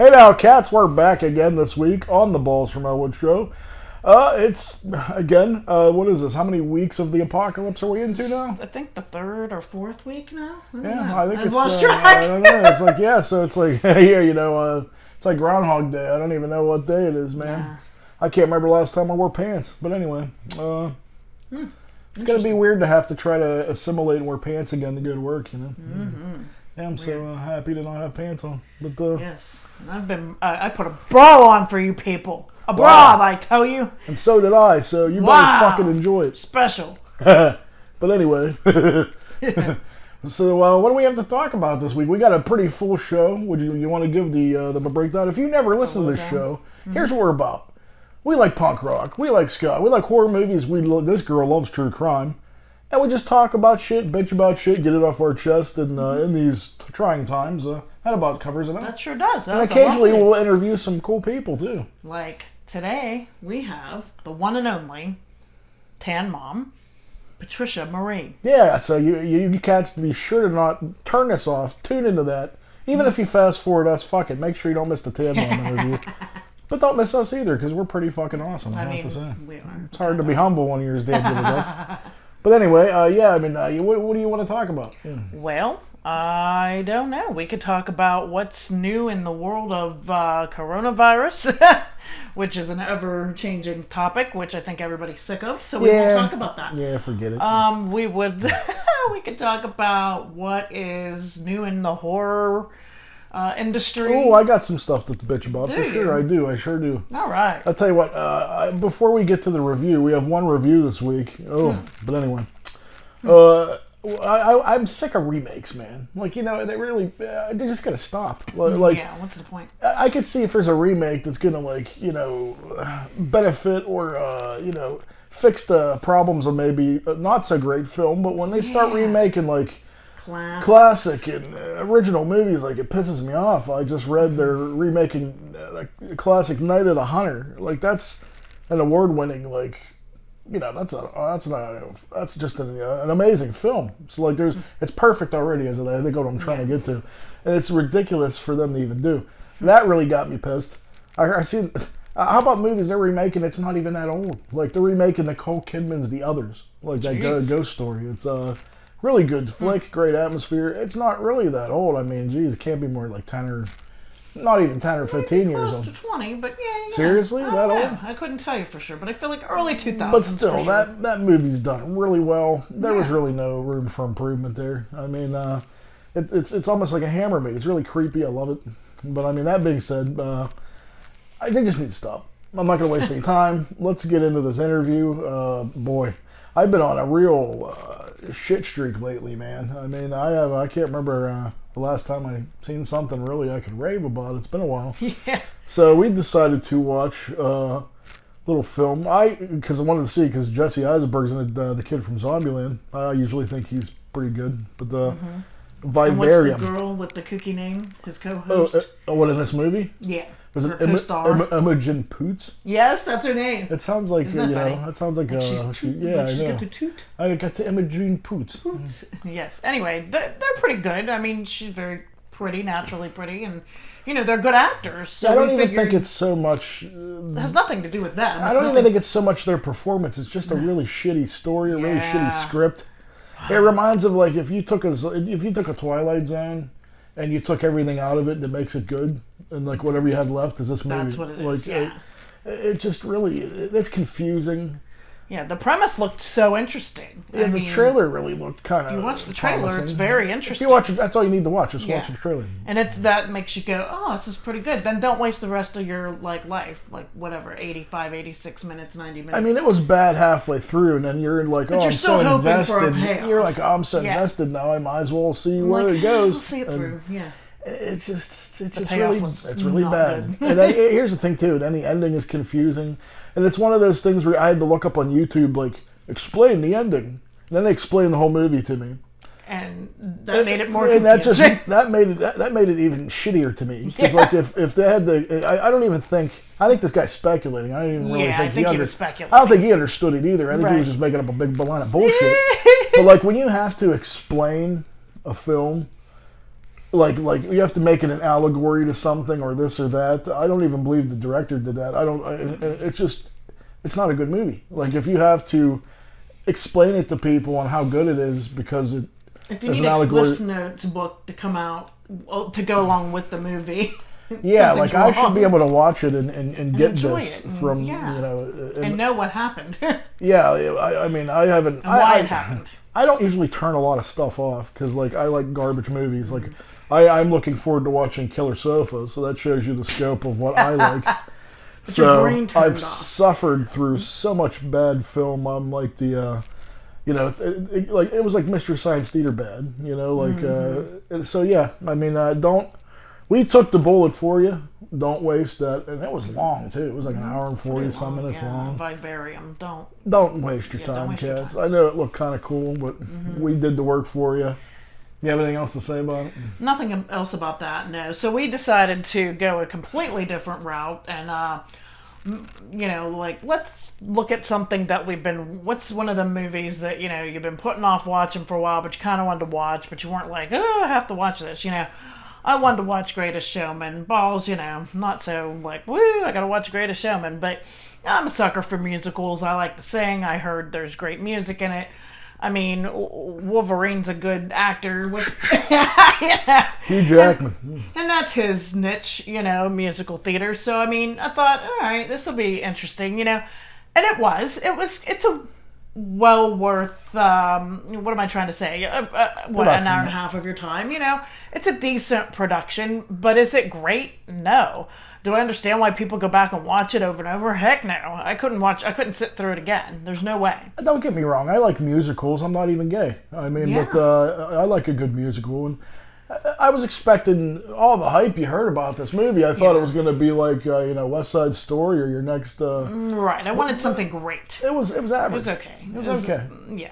Hey now, cats, we're back again this week on the Balls from Ellwood show. It's, again, what is this? How many weeks of the apocalypse are we into now? I think the third or fourth week now. I think it's, lost track. I don't know. It's like, yeah, so it's like, yeah, it's like Groundhog Day. I don't even know what day it is, man. Yeah. I can't remember the last time I wore pants. But anyway, it's going to be weird to have to try to assimilate and wear pants again to go to work, you know? Mm-hmm. Yeah, I'm so happy to not have pants on. But Yes, I put a bra on for you people. A bra, I tell you. And so did I, so you better fucking enjoy it. Special. But anyway, so what do we have to talk about this week? We got a pretty full show. Would you want to give the breakdown? If you never listened to this show, here's what we're about. We like punk rock. We like ska. We like horror movies. This girl loves true crime. And we just talk about shit, bitch about shit, get it off our chest, and in these trying times, that about covers it up. That sure does. And occasionally we'll interview some cool people, too. Like today, we have the one and only Tan Mom, Patricia Marie. Yeah, so you cats be sure to not turn this off. Tune into that. Even if you fast forward us, fuck it. Make sure you don't miss the Tan Mom interview. But don't miss us either, because we're pretty fucking awesome, I have to say. We are. It's hard to be humble when you're as damn good as us. But anyway, what do you want to talk about? Yeah. Well, I don't know. We could talk about what's new in the world of coronavirus, which is an ever-changing topic, which I think everybody's sick of. So we won't talk about that. Yeah, forget it. We could talk about what is new in the horror industry. Oh, I got some stuff to bitch about. Do for sure, you? I sure do. All right. I'll tell you what, before we get to the review, we have one review this week. But anyway. I'm sick of remakes, man. Like, they really, they just gotta stop. Like, yeah, what's the point? I could see if there's a remake that's gonna, benefit or, fix the problems of maybe a not so great film, but when they start remaking, classic and original movies, it pisses me off. I just read they're remaking the classic Night of the Hunter. That's an award-winning, that's just an amazing film. So it's perfect already, I think what I'm trying to get to, and it's ridiculous for them to even do. That really got me pissed. I see. How about movies they're remaking? It's not even that old. They're remaking Nicole Kidman's The Others, that ghost story. It's really good flick, great atmosphere. It's not really that old. I mean, geez, it can't be more like 10 or, not even 10 or 15 years old. Close to 20, but yeah. Seriously? That old? I couldn't tell you for sure, but I feel like early 2000s. But still, that movie's done really well. There was really no room for improvement there. I mean, it's almost like a Hammer movie. It's really creepy. I love it. But I mean, that being said, they just need to stop. I'm not going to waste any time. Let's get into this interview. Boy, I've been on a real shit streak lately, man. I mean, I can't remember the last time I seen something really I could rave about. It's been a while. Yeah. So we decided to watch a little film. Because I wanted to see, because Jesse Eisenberg's in the kid from Zombieland. I usually think he's pretty good. But Vivarium. And what's the girl with the kooky name? His co-host? What, in this movie? Yeah. Was it co-star? Imogen Poots? Yes, that's her name. It sounds like, it sounds like, she's yeah, I know. Got to toot. I got to Imogen Poots. Yes. Anyway, they're pretty good. I mean, she's very pretty, naturally pretty, and, they're good actors. So I don't even think it's so much... it has nothing to do with them. I don't even think it's so much their performance. It's just a really shitty story, a really shitty script. It reminds of, if you took a Twilight Zone and you took everything out of it and it makes it good, and whatever you had left is this movie. That's what it is. It just really, it's confusing. Yeah, the premise looked so interesting. Yeah, the trailer really looked kind of. If you watch the trailer, promising. It's very interesting. If you watch it, that's all you need to watch. Just watch the trailer. And that makes you go, oh, this is pretty good. Then don't waste the rest of your life, 85, 86 minutes, 90 minutes. I mean, it was bad halfway through, and then you're I'm so invested. You're like, oh, I'm so invested now. I might as well see where it goes. I'll see it through. Yeah. It's really bad. And here's the thing too. Then the ending is confusing, and it's one of those things where I had to look up on YouTube, explain the ending. And then they explain the whole movie to me. And that made it more confusing. That made it even shittier to me. Because if they had I don't even think. I think this guy's speculating. I don't even really think he was speculating. I don't think he understood it either. I think he was just making up a big line of bullshit. But when you have to explain a film like you have to make it an allegory to something or this or that. I don't even believe the director did that. It's not a good movie. Like if you have to explain it to people on how good it is because it if you need a Cliff's Notes book to come out to go along with the movie. Yeah, like I should be able to watch it and get this from and know what happened. Yeah, I mean I haven't. And why it happened. I don't usually turn a lot of stuff off because like I like garbage movies. Like I'm looking forward to watching Killer Sofa, so that shows you the scope of what I like. So I've suffered through so much bad film. I'm like the. It was like Mystery Science Theater bad, so yeah, I mean, we took the bullet for you, don't waste that, and it was long too, it was like an hour and 40-some minutes long. Vivarium, don't waste your time, cats. I know it looked kind of cool, but we did the work for you. You have anything else to say about it? Nothing else about that, no. So we decided to go a completely different route and, let's look at something that what's one of the movies that, you've been putting off watching for a while, but you kind of wanted to watch, but you weren't like, oh, I have to watch this, I wanted to watch Greatest Showman. Balls, not so like, woo, I gotta watch Greatest Showman, but I'm a sucker for musicals. I like to sing. I heard there's great music in it. I mean, Wolverine's a good actor with Hugh Jackman, and that's his niche, musical theater. So I mean, I thought, all right, this will be interesting, and it was. It's a well worth. What am I trying to say? An hour and a half of your time. It's a decent production, but is it great? No. Do I understand why people go back and watch it over and over? Heck no. I couldn't sit through it again. There's no way. Don't get me wrong. I like musicals. I'm not even gay. I mean, but I like a good musical. And I was expecting all the hype you heard about this movie. I thought it was going to be like, West Side Story or your next... right. I wanted something great. It was average. It was okay. It was okay. Yeah.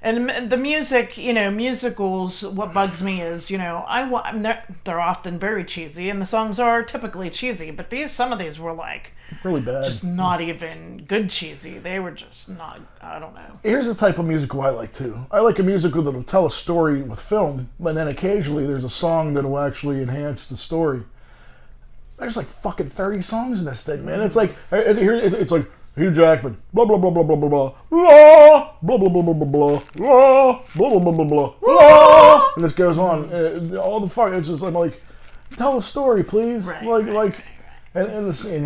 And the music, musicals, what bugs me is, they're often very cheesy, and the songs are typically cheesy, but some of these were like... really bad. Just not even good cheesy. They were just not, I don't know. Here's the type of musical I like, too. I like a musical that'll tell a story with film, but then occasionally there's a song that'll actually enhance the story. There's like fucking 30 songs in this thing, man. It's like, it's like, Hugh Jackman, blah blah blah blah blah blah blah, blah blah blah blah blah blah blah, blah blah blah blah blah, and this goes on. All the fuck, it's just like, tell a story, please. And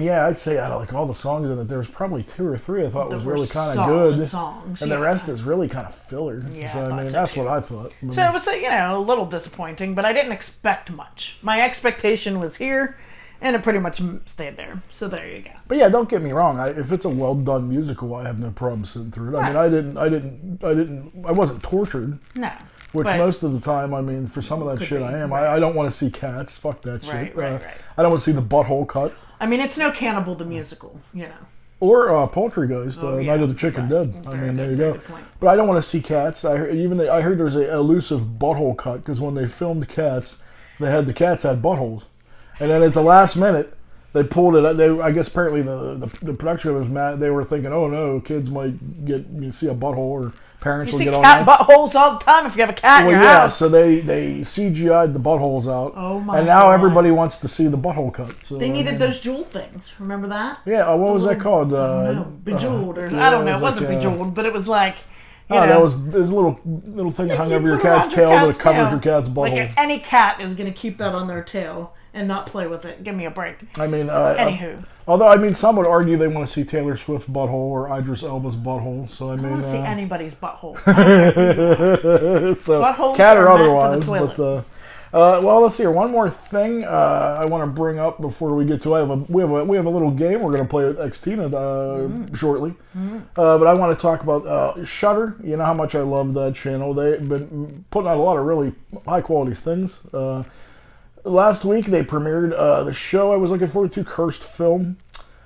yeah, I'd say out of like all the songs in it, there was probably 2 or 3 I thought was really kind of good, songs, and the rest is really kind of filler. Yeah, so I mean, that's what I thought. So it was a little disappointing, but I didn't expect much. My expectation was here. And it pretty much stayed there. So there you go. But yeah, don't get me wrong. If it's a well done musical, I have no problem sitting through it. I mean, I wasn't tortured. No. Which most of the time, I mean, for some of that shit, I am. Right. I don't want to see cats. Fuck that shit. Right. I don't want to see the butthole cut. I mean, it's no Cannibal the Musical, Or Poultrygeist, Night of the Chicken Dead. I mean, there you go. But I don't want to see cats. I heard there's a elusive butthole cut because when they filmed Cats, the cats had buttholes. And then at the last minute, they pulled it. I guess apparently the production was mad. They were thinking, oh no, kids might see a butthole or parents will get all that. You see cat buttholes all the time if you have a cat in your house. So they CGI'd the buttholes out. Oh my! And now everybody wants to see the butthole cut. So, they needed those jewel things. Remember that? Yeah. What was that called? Bejeweled I don't know. It wasn't bejeweled, but it was like. That was a little thing that hung over your cat's tail that covers your cat's butthole. Like any cat is going to keep that on their tail and not play with it. Give me a break. I mean, anywho. Although, I mean, some would argue they want to see Taylor Swift's butthole or Idris Elba's butthole. So I mean, want to see anybody's butthole. So buttholes cat or otherwise, but. Well, let's see here. One more thing I want to bring up before we get to it. We have a little game we're going to play with Xtina shortly. But I want to talk about Shudder. You know how much I love that channel. They've been putting out a lot of really high quality things. Last week they premiered the show I was looking forward to, Cursed Film.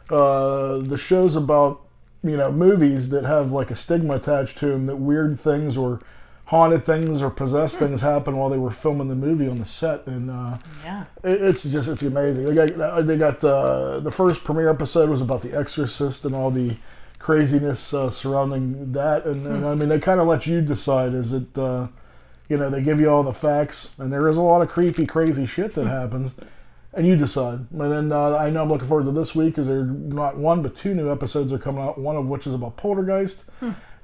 The show's about movies that have like a stigma attached to them, that weird things or haunted things or possessed things happen while they were filming the movie on the set, and it's amazing. They got the first premiere episode was about the Exorcist and all the craziness surrounding that, and I mean they kind of let you decide, is it they give you all the facts, and there is a lot of creepy, crazy shit that happens, and you decide. And then I know I'm looking forward to this week because there are not one but 2 new episodes are coming out, one of which is about Poltergeist.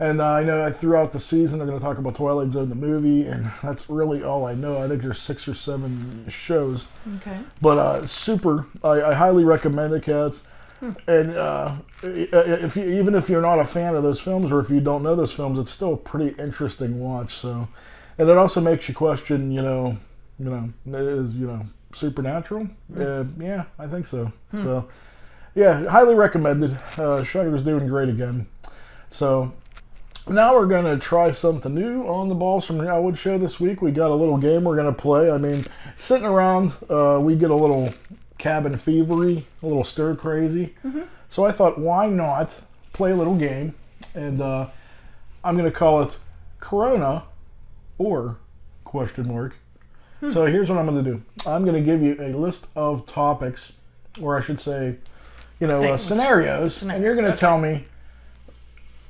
And I know throughout the season they're going to talk about Twilight Zone, the movie, and that's really all I know. I think there's 6 or 7 shows. Okay. But super. I highly recommend it, cats. And even if you're not a fan of those films, or if you don't know those films, it's still a pretty interesting watch. So, and it also makes you question, is supernatural? Yeah, I think so. So, yeah, highly recommended. Shudder's doing great again. So. Now we're going to try something new on the Balls from the Ellwood show this week. We got a little game we're going to play. I mean, sitting around, we get a little cabin fevery, a little stir crazy. So I thought, why not play a little game? And I'm going to call it Corona or ? So here's what I'm going to do. I'm going to give you a list of topics, or I should say, scenarios, and you're going to tell me,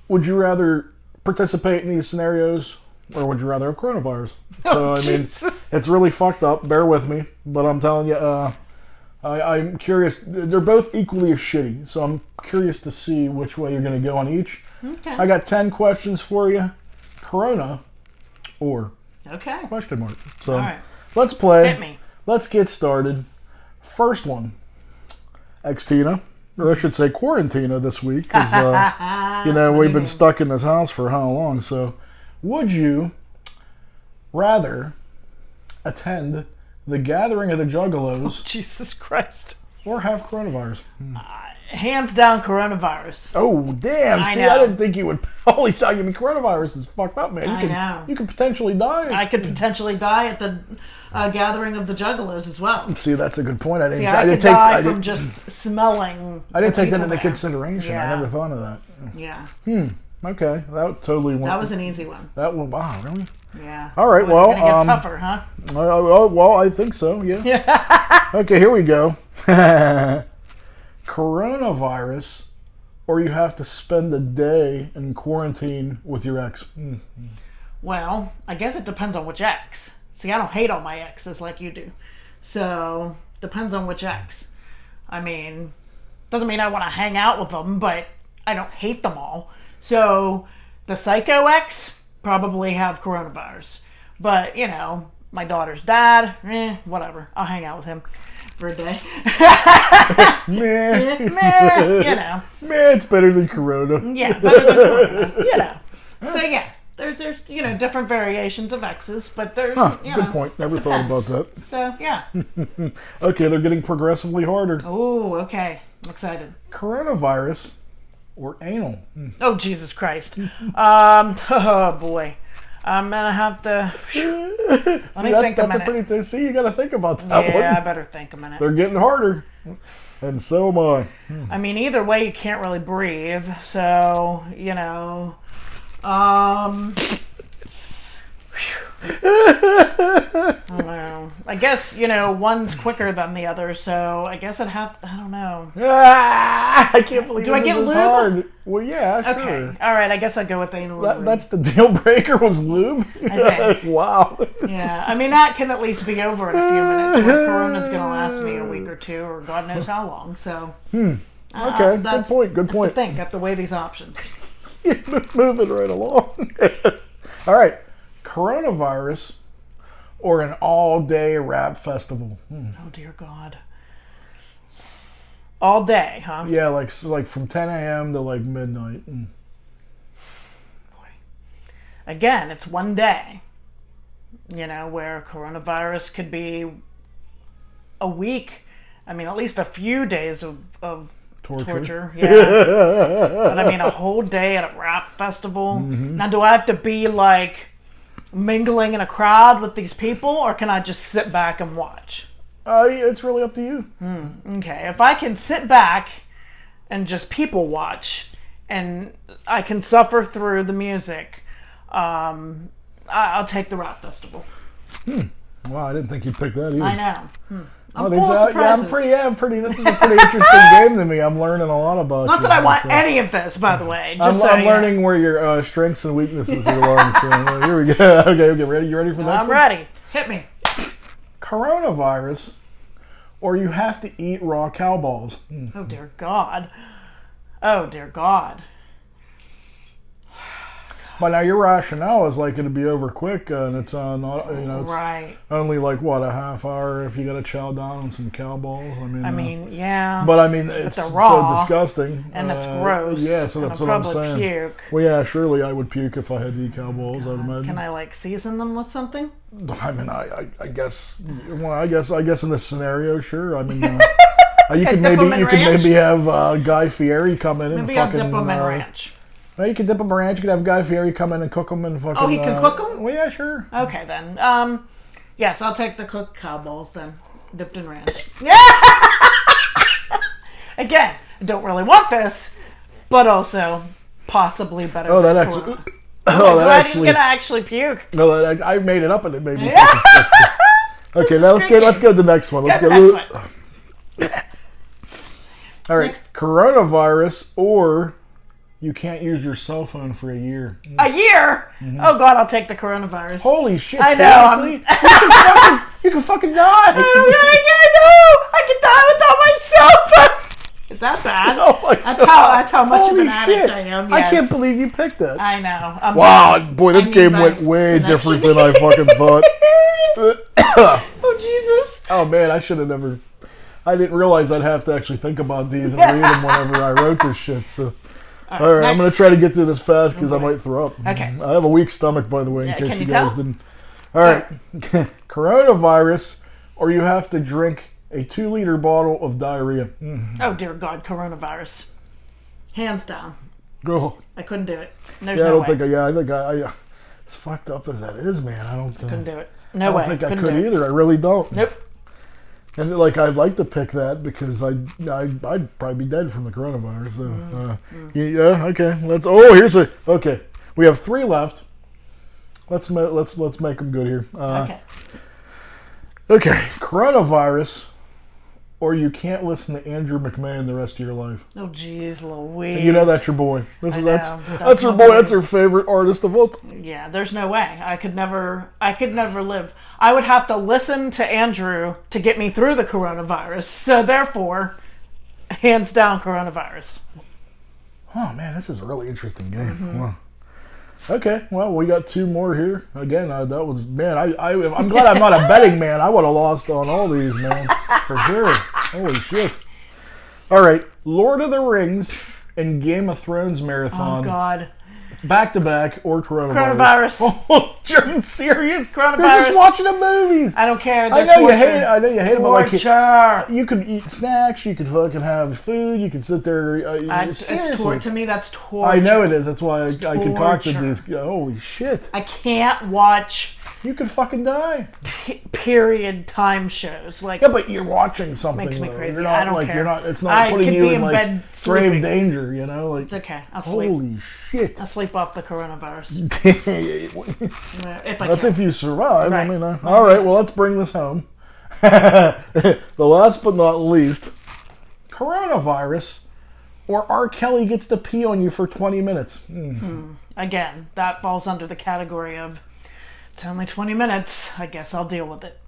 would you rather participate in these scenarios, or would you rather have coronavirus? So, I mean, it's really fucked up. Bear with me. But I'm telling you, I'm curious. They're both equally as shitty. So I'm curious to see which way you're going to go on each. Okay. I got 10 questions for you. Corona or ? So, all right. Let's play. Hit me. Let's get started. First one. Xtina. Or I should say Quarantina this week, because, we've been stuck in this house for how long, so would you rather attend the gathering of the Juggalos Jesus Christ. or have coronavirus? Hands down coronavirus. Oh, damn. I See, know. I didn't think you would. Holy shit, I mean, coronavirus is fucked up, man. I know. You could potentially die. I could potentially die at the gathering of the Juggalos as well. See, that's a good point. I could die from just smelling. I didn't take that people into there. consideration. Yeah. I never thought of that. Yeah. Okay, that totally went. That was an easy one. That one, wow, really? Yeah. All right, Well, well, it's gonna get tougher, huh? Well, I think so. Yeah. Okay, here we go. Coronavirus, or you have to spend a day in quarantine with your ex. Well, I guess it depends on which ex. See, I don't hate all my exes like you do. So, depends on which ex. I mean, doesn't mean I want to hang out with them, but I don't hate them all. So, the psycho ex probably have coronavirus. But, my daughter's dad, whatever. I'll hang out with him for a day. Meh. Meh, Meh, it's better than Corona. Yeah, better than corona, So, yeah. There's different variations of X's, but there's good point. Never thought about that. So yeah. Okay, they're getting progressively harder. Oh, okay. I'm excited. Coronavirus or anal? Oh, Jesus Christ. Oh boy. I'm gonna have to let me think a minute. See, you gotta think about that one. Yeah, I better think a minute. They're getting harder. And so am I. I mean, either way you can't really breathe, so I don't know. I guess, one's quicker than the other, so I guess I don't know. I can't believe Do I get this is lube? hard. Well, yeah, sure. Okay. All right, I guess I'll go with anal. That's the deal breaker was lube? I think. Wow. Yeah, I mean, that can at least be over in a few minutes. Where Corona's going to last me a week or two, or God knows how long, so. Okay, good point, good point. I have to weigh these options. Moving right along. All right, coronavirus or an all-day rap festival? Oh, dear God. All day, huh? Yeah, like from 10 a.m. to like midnight. Boy. Again, it's one day, where coronavirus could be a week. I mean, at least a few days of torture. Yeah. But I mean, a whole day at a rap festival. Now, do I have to be like mingling in a crowd with these people, or can I just sit back and watch? It's really up to you. Okay, if I can sit back and just people watch, and I can suffer through the music, I'll take the rap festival. Wow, I didn't think you'd pick that either. I know. I'm full of surprises. I'm pretty. This is a pretty interesting game to me. I'm learning a lot about Not you. that I want any of this, by the way. Just I'm learning where your strengths and weaknesses are. So here we go. Okay, ready? You ready for the next one? I'm ready. Hit me. Coronavirus, or you have to eat raw cow balls. Oh, dear God. Oh, dear God. But now your rationale is like it'd be over quick, and it's not, it's Right. only like what, a half hour if you got to chow down on some cow balls. I mean, yeah. But I mean, it's they're raw, so disgusting, and it's gross. Yeah, so that's what I'm saying. Puke. Well, yeah, surely I would puke if I had to eat cow balls. I'd imagine. Can I like season them with something? I mean, I guess. Well, I guess in this scenario, sure. I mean. You could maybe have Guy Fieri come in and maybe fucking. I'll dip them in ranch. Well, you could dip them in ranch. You could have Guy Fieri come in and cook them and fucking. Oh, he can cook them? Well, yeah, sure. Okay, then. Yes, I'll take the cooked cow balls then, dipped in ranch. Yeah. Again, I don't really want this, but also possibly better. Oh, that than actually. Corona. Oh, that Glad actually. He's gonna actually puke. No, I made it up and it made me. Yeah. Fucking sexy. Okay, now let's go to the next one. Let's Get go. the next one. All right, Next. coronavirus, or you can't use your cell phone for a year. A year? Oh God, I'll take the coronavirus. Holy shit! I know, Seriously? You can fucking die. I can die without my cell phone. Is that bad? Oh my That's God. how much Holy of an addict shit. I am. I Yes. can't believe you picked that. I know. Wow, boy, this I game need went my way connection. different than I fucking thought. Oh Jesus! Oh man, I should have never. I didn't realize I'd have to actually think about these and read them whenever I wrote this shit. So, all right, I'm gonna try to get through this fast because I might throw up. Okay. I have a weak stomach, by the way, in Yeah, case can you you guys tell? didn't. All right, coronavirus, or you have to drink a 2-liter bottle of diarrhea. Oh dear God, coronavirus. Hands down. Oh. I couldn't do it. There's Yeah, I no don't way. think I think I as fucked up as that is, man. I don't. Couldn't do it. I No don't way. think I Couldn't could do it. either. I really don't. Nope. And like, I'd like to pick that because I'd probably be dead from the coronavirus. So, yeah, okay. Okay. We have 3 left. Let's make them good here. Okay. Okay, coronavirus, or you can't listen to Andrew McMahon the rest of your life. Oh jeez, Louise. And you know that's your boy. That's Her my boy. boy. That's her favorite artist of all time. Yeah, there's no way. I could never live. I would have to listen to Andrew to get me through the coronavirus. So therefore, hands down coronavirus. Oh man, this is a really interesting game. Wow. Okay, well, we got 2 more here. Again, that was, man, I'm glad I'm not a betting man. I would have lost on all these, man, for sure. Holy shit. All right, Lord of the Rings and Game of Thrones marathon. Oh God. Back to back, or coronavirus. Coronavirus. Oh, you're serious? Coronavirus. You're just watching the movies. I don't care. I know you hate it. I know you hate it, but like Torture. you could eat snacks. You could fucking have food. You could sit there. Seriously, to me, that's torture. I know it is. That's why I concocted Torture. these. Holy shit! I can't watch You could fucking die. period time shows. Like, Yeah, but you're watching something. Makes me though. crazy. You're not I don't like care. you're not. It's not I putting could you be in in like bed grave sleeping. danger. You know, like it's okay. I'll sleep. holy shit. I'll sleep off the coronavirus. If I That's can. if you survive. I Right. mean, all right. Well, let's bring this home. The last but not least, coronavirus, or R. Kelly gets to pee on you for 20 minutes. Again, that falls under the category of it's only 20 minutes. I guess I'll deal with it.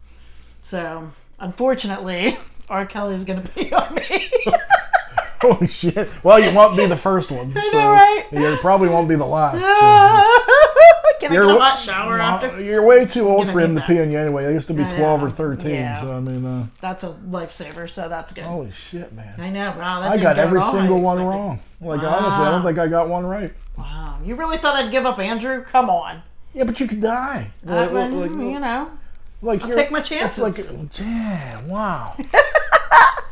So, unfortunately, R. Kelly's gonna pee on me. Holy shit. Well, you won't be the first one. I so know, right? You probably won't be the last. Can I get a hot shower after? You're way too old Gonna for him need to that. pee on you anyway. He used to be I 12 know. or 13. Yeah. So, I mean, That's a lifesaver, so that's good. holy shit, man. I know. Wow, that I didn't got go every at all single I one expected. wrong. Like, honestly, I don't think I got one right. Wow, you really thought I'd give up Andrew? Come on. Yeah, but you could die. You know, Like I'll you're- take my chances. It's like, damn, wow.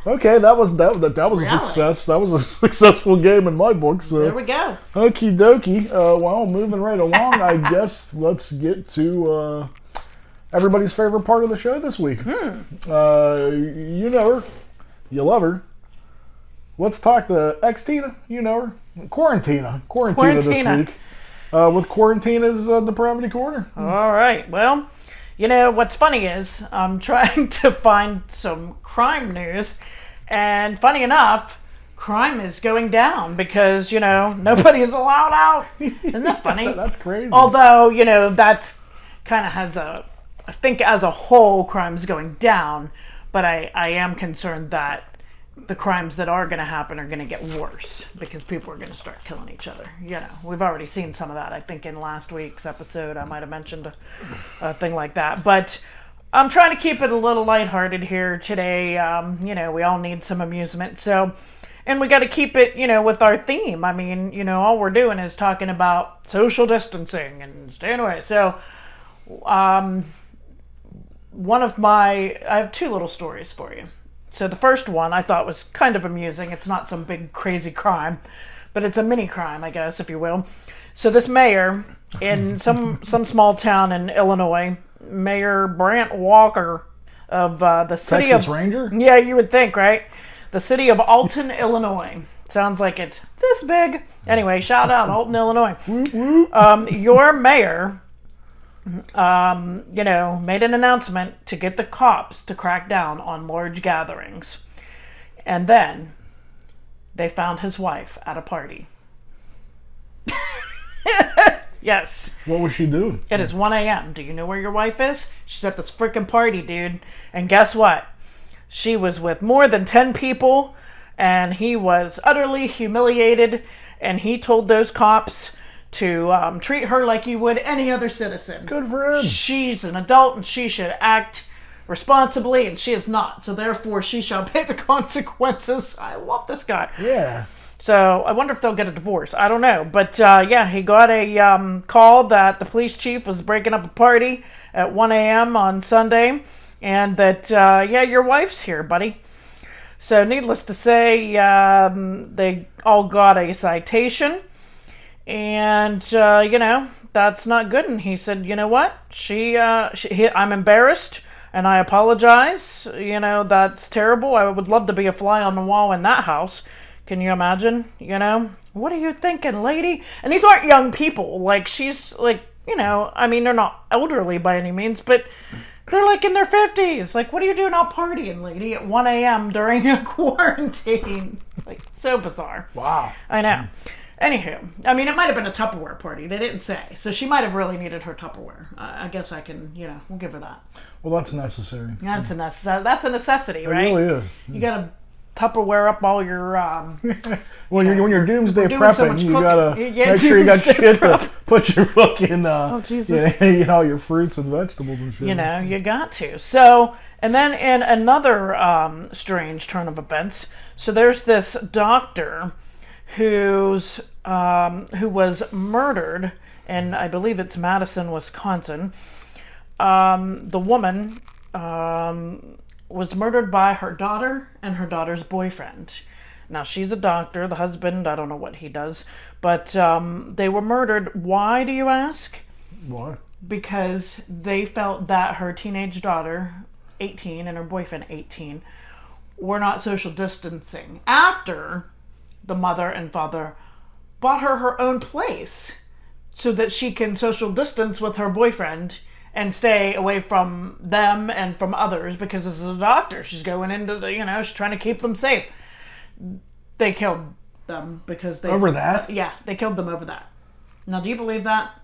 Okay, that was a Really? success. That was a successful game in my book. So There we go. okie dokie. Well, moving right along, I guess let's get to everybody's favorite part of the show this week. You know her, you love her. Let's talk to Xtina. You know her, Quarantina this Quarantina. week with Quarantina's Depravity Corner. All right. Well, You know, what's funny is I'm trying to find some crime news, and funny enough, crime is going down because, nobody's allowed out. Isn't that funny? That's crazy. Although, that's kind of I think as a whole, crime's going down, but I am concerned that the crimes that are going to happen are going to get worse because people are going to start killing each other. We've already seen some of that. I think in last week's episode, I might have mentioned a thing like that. But I'm trying to keep it a little lighthearted here today. We all need some amusement. So, and we got to keep it, with our theme. I mean, all we're doing is talking about social distancing and staying away. So, I have two little stories for you. So the first one I thought was kind of amusing. It's not some big crazy crime, but it's a mini crime, I guess, if you will. So this mayor in some small town in Illinois, Mayor Brant Walker of the city Texas of Ranger? Yeah, you would think, right? The city of Alton, Illinois. Sounds like it's this big. Anyway, shout out Alton, Illinois. Your mayor made an announcement to get the cops to crack down on large gatherings. And then they found his wife at a party. Yes. What was she doing? It is 1 a.m. Do you know where your wife is? She's at this freaking party, dude. And guess what? She was with more than 10 people, and he was utterly humiliated, and he told those cops to treat her like you would any other citizen. Good for him. She's an adult and she should act responsibly, and she is not. So therefore, she shall pay the consequences. I love this guy. Yeah. So I wonder if they'll get a divorce. I don't know. But he got a call that the police chief was breaking up a party at 1 a.m. on Sunday, and that, your wife's here, buddy. So needless to say, they all got a citation. And, that's not good. And he said, you know what? I'm embarrassed and I apologize. That's terrible. I would love to be a fly on the wall in that house. Can you imagine? What are you thinking, lady? And these aren't young people. Like, she's like, they're not elderly by any means, but they're like in their 50s. Like, what are you doing out partying, lady, at 1 a.m. during a quarantine? Like, so bizarre. Wow. I know. Anywho, it might have been a Tupperware party. They didn't say. So she might have really needed her Tupperware. I guess I can, we'll give her that. Well, that's necessary. That's a necessity, right? It really is. You got to Tupperware up all your... when you're doomsday prepping, you got to make sure you got doomsday shit to put your fucking... Jesus. your fruits and vegetables and shit. You got to. So, and then in another strange turn of events, so there's this doctor who was murdered in, I believe it's Madison, Wisconsin. The woman was murdered by her daughter and her daughter's boyfriend. Now, she's a doctor. The husband, I don't know what he does. But they were murdered. Why, do you ask? Why? Because they felt that her teenage daughter, 18, and her boyfriend, 18, were not social distancing after the mother and father bought her own place so that she can social distance with her boyfriend and stay away from them and from others, because as a doctor, she's going into she's trying to keep them safe. They killed them because they... Over that? Yeah, they killed them over that. Now, do you believe that?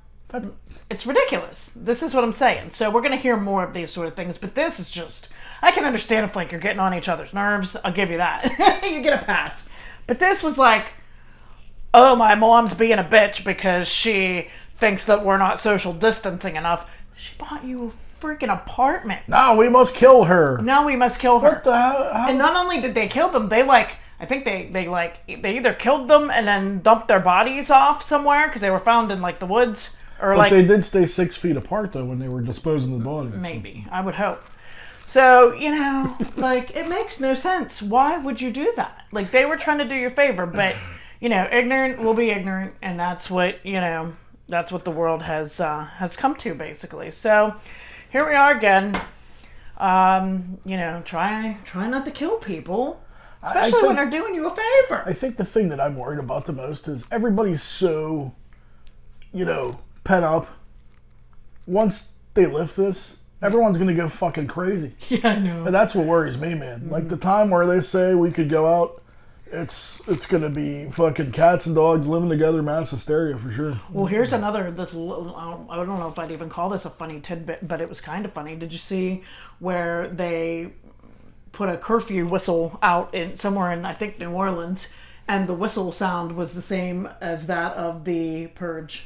It's ridiculous. This is what I'm saying. So we're going to hear more of these sort of things, but this is just... I can understand if, you're getting on each other's nerves. I'll give you that. You get a pass. But this was like, oh, my mom's being a bitch because she thinks that we're not social distancing enough. She bought you a freaking apartment. No, we must kill her. Now we must kill her. What the hell? And not only did they kill them, they I think they either killed them and then dumped their bodies off somewhere because they were found in the woods, or but they did stay 6 feet apart though when they were disposing of the bodies. Maybe, I would hope. So, it makes no sense. Why would you do that? They were trying to do you a favor, but, ignorant will be ignorant, and that's what, that's what the world has come to, basically. So, here we are again. Try not to kill people, especially when they're doing you a favor. I think the thing that I'm worried about the most is everybody's so, pent up. Once they lift this, everyone's gonna go fucking crazy. Yeah, I know. And that's what worries me, man. Like the time where they say we could go out, it's gonna be fucking cats and dogs living together, mass hysteria for sure. Well, here's another. I don't know if I'd even call this a funny tidbit, but it was kind of funny. Did you see where they put a curfew whistle out in somewhere in, I think, New Orleans, and the whistle sound was the same as that of the Purge?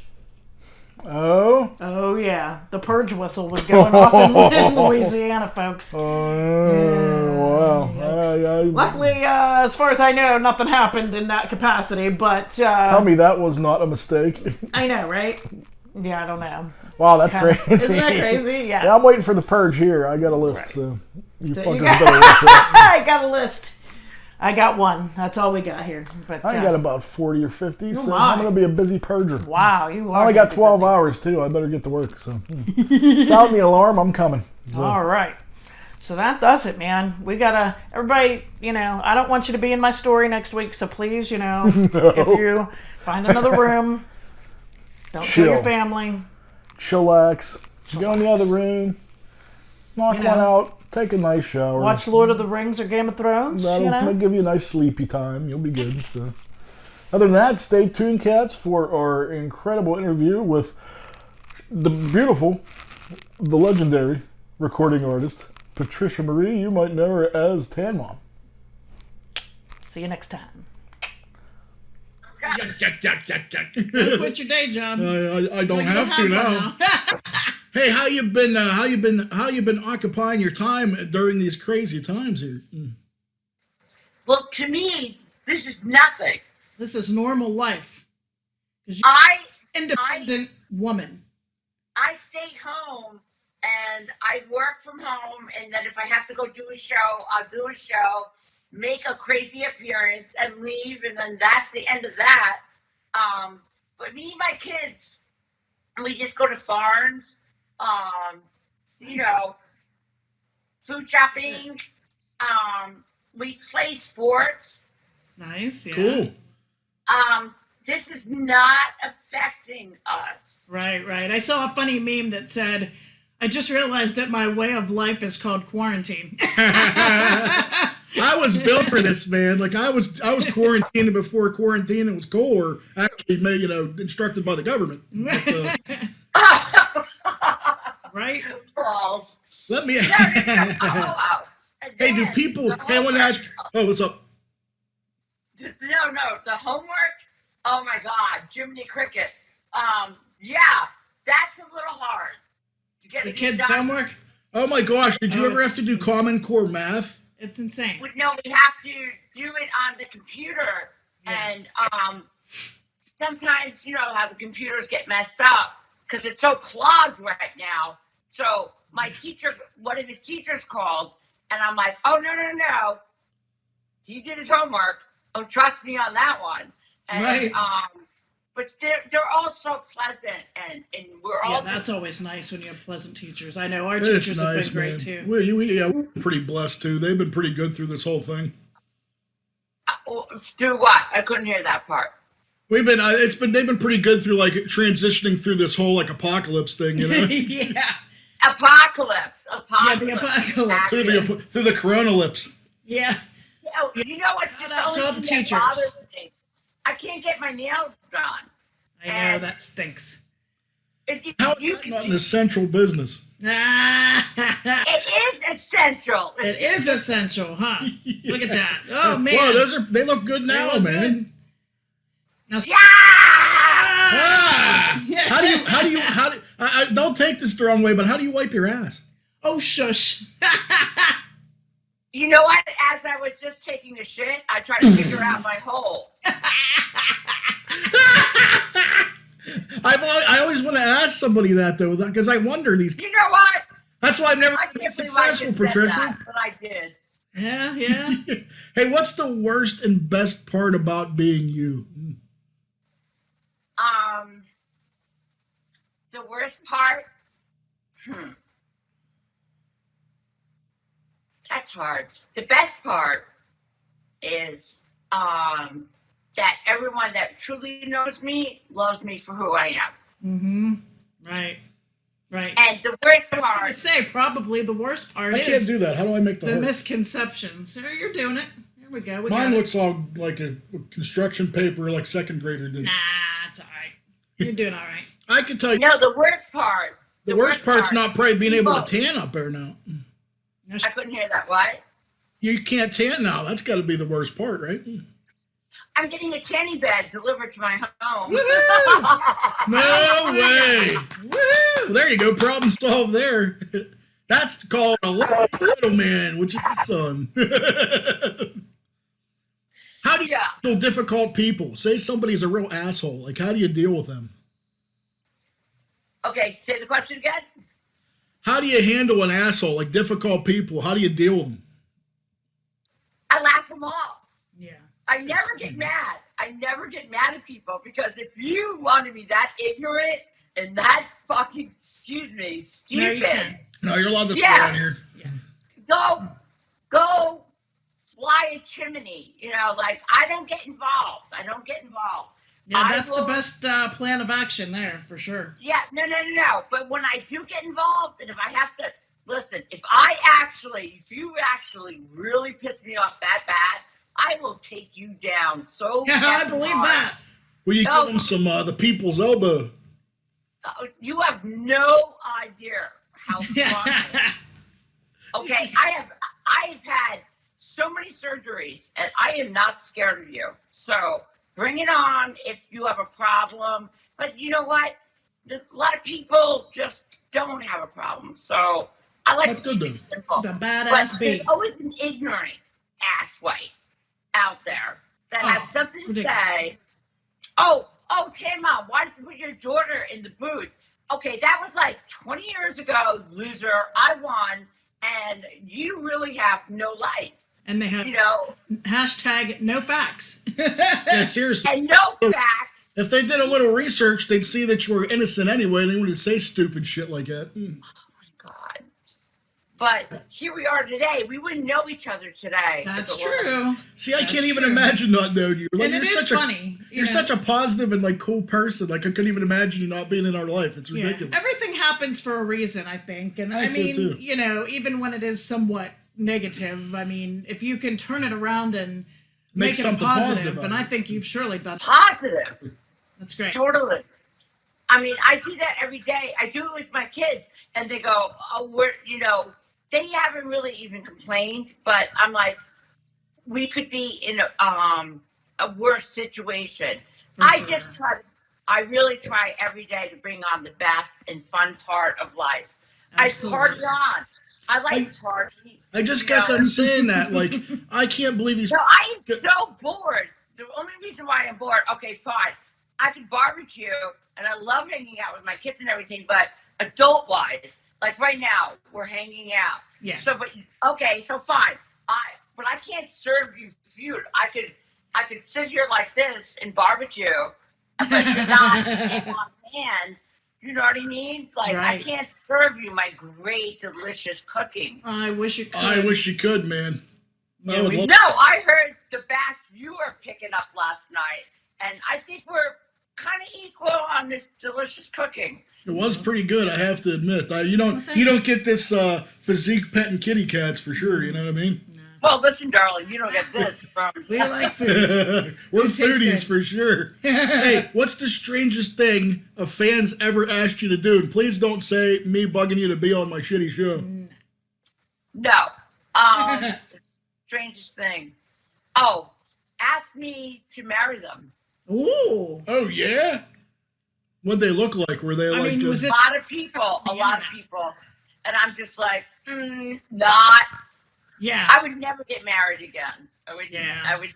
Oh? Oh yeah, the Purge whistle was going off in Louisiana, folks. Wow. Luckily, as far as I know, nothing happened in that capacity. But tell me that was not a mistake. I know, right? Yeah, I don't know. Wow, that's crazy. Isn't that crazy? Yeah. Yeah, I'm waiting for the Purge here. I got a list, so you fuckers better watch that. I got a list. I got one. That's all we got here. But I got about 40 or 50, so my. I'm going to be a busy purger. Wow, you are. I only got 12 hours, too. I better get to work, so. Sound the alarm, I'm coming. So. All right. So that does it, man. We gotta, everybody, I don't want you to be in my story next week, so please, No. if you find another room, don't kill your family. Chillax. Go in the other room. Knock one out. Take a nice shower. Watch Lord of the Rings or Game of Thrones. That'll give you a nice sleepy time. You'll be good. So, other than that, stay tuned, cats, for our incredible interview with the beautiful, the legendary recording artist, Patricia Marie. You might know her as Tan Mom. See you next time. Quit your day job. I don't have to now. Hey, how you been occupying your time during these crazy times here? Well, to me, this is nothing. This is normal life. Because you're an independent woman. I stay home and I work from home, and then if I have to go do a show, I'll do a show, make a crazy appearance, and leave, and then that's the end of that. But me and my kids, we just go to farms. Food shopping. We play sports. Nice, yeah. Cool. This is not affecting us. Right. I saw a funny meme that said, I just realized that my way of life is called quarantine. I was built for this, man. Like I was quarantined before quarantine. It was cool, or actually, instructed by the government. But, right? Balls. Let me. Hey, do people? Hey, I want to ask. Oh, what's up? No, the homework. Oh my God, Jiminy Cricket. Yeah, that's a little hard to get the kids' homework. Oh my gosh, did you ever have to do Common Core math? It's insane. No, we have to do it on the computer, and sometimes how the computers get messed up because it's so clogged right now. So my teacher, one of his teachers called, and I'm like, oh no, he did his homework. Oh, trust me on that one. And, right. But they're all so pleasant, and we're all. Yeah, that's always nice when you have pleasant teachers. I know our teachers have been great too. We're pretty blessed too. They've been pretty good through this whole thing. Through what? I couldn't hear that part. They've been pretty good through like transitioning through this whole like apocalypse thing, Yeah. Apocalypse. Yeah, the apocalypse. Through the coronalypse. Yeah. You know what's just all the teachers. bothers me? I can't get my nails done. I know, that stinks. How is that not an essential business? It is essential. It is essential, huh? Yeah. Look at that. Oh man. Whoa, they look good now, man. Good. Now, Yeah! How do you don't take this the wrong way, but how do you wipe your ass? Oh shush. You know what? As I was just taking a shit, I tried to figure out my hole. I always want to ask somebody that though, because I wonder these. You know what? That's why I've never I been can't believe successful, I just said Patricia. that, but I did. Yeah. Hey, what's the worst and best part about being you? The worst part? That's hard. The best part is that everyone that truly knows me loves me for who I am. Mm-hmm. Right. Right. And the worst I was going part, to say, probably the worst part I is can't do that. How do I make the the heart? misconceptions. There, you're doing it. There we go. We Mine got looks all like a construction paper, like second grader did. Nah, it's all right. You're doing all right. I can tell you, no, the worst part. the worst part's part, not probably being able to people- tan up there now. I couldn't hear that. What? You can't tan now. That's got to be the worst part, right? I'm getting a tanning bed delivered to my home. No way. Woo! Well, there you go. Problem solved there. That's called a little man, which is the sun. How do you Yeah. handle difficult people? Say somebody's a real asshole. Like, how do you deal with them? Okay, say the question again. How do you handle an asshole, like difficult people? How do you deal with them? I laugh them off. Yeah. I never get mad. I never get mad at people because if you want to be that ignorant and that fucking, excuse me, No, you stupid, can. No, you're allowed to Yeah. swear on here. go fly a chimney. You know, like I don't get involved. Yeah, I that's the will- best plan of action there, for sure. Yeah, no. But when I do get involved, and if I have to listen, if you actually really piss me off that bad, I will take you down. So Yeah, I effing believe hard. that. Will you No. give them some the people's elbow? You have no idea how strong I am. Okay, I've had so many surgeries, and I am not scared of you. So bring it on if you have a problem. But you know what? A lot of people just don't have a problem. So I like That's to keep good, it simple. It's a But badass there's beat. always an ignorant asswipe out there that has something to ridiculous. say. Oh, Tama, why did you put your daughter in the booth? Okay, that was like 20 years ago, loser. I won, and you really have no life. And they have You know, hashtag no facts. Yeah, seriously. and no facts. If they did a little research, they'd see that you were innocent anyway. They wouldn't say stupid shit like that. God. But here we are today. We wouldn't know each other today. That's if it wasn't- true. See, I That's can't even true. imagine not knowing you. Like, And it you're is such funny. You're such a positive and like cool person. Like, I couldn't even imagine you not being in our life. It's Yeah, ridiculous. everything happens for a reason, I think. And I I think so, mean, too. you know, even when it is somewhat negative, I mean, if you can turn it around and make it something positive, positive then out I of it. think you've surely done. Positive. That's great. Totally. I mean, I do that every day. I do it with my kids, and they go, "Oh, they haven't really even complained." But I'm like, we could be in a worse situation. For I sure. just I really try every day to bring on the best and fun part of life. Absolutely. I party on. I like to party. I just you got know. done saying that. Like, I can't believe he's. No, I am so bored. The only reason why I'm bored, okay, fine. I can barbecue, and I love hanging out with my kids and everything, but adult-wise, like right now, we're hanging out. Yeah. So, so fine. But I can't serve you food. I could sit here like this and barbecue, but you're not on hand. You know what I mean? Like, I Right. can't serve you my great, delicious cooking. I wish you could. I wish you could, man. I Yeah, would we- love- No, I heard the batch you were picking up last night, and I think we're kind of equal on this delicious cooking. It was pretty good, I have to admit. You Well, thank don't get this physique petting kitty cats for sure. You know what I mean? Well, listen, darling, you don't get this from. We like food. We're It tastes foodies good. for sure. Hey, what's the strangest thing a fan's ever asked you to do? And please don't say me bugging you to be on my shitty show. No. Strangest thing. Oh, ask me to marry them. Ooh. Oh yeah. What'd they look like? Were they I like? mean, was A it? lot of people, and I'm just like, not. Yeah. I would never get married again. Yeah. I would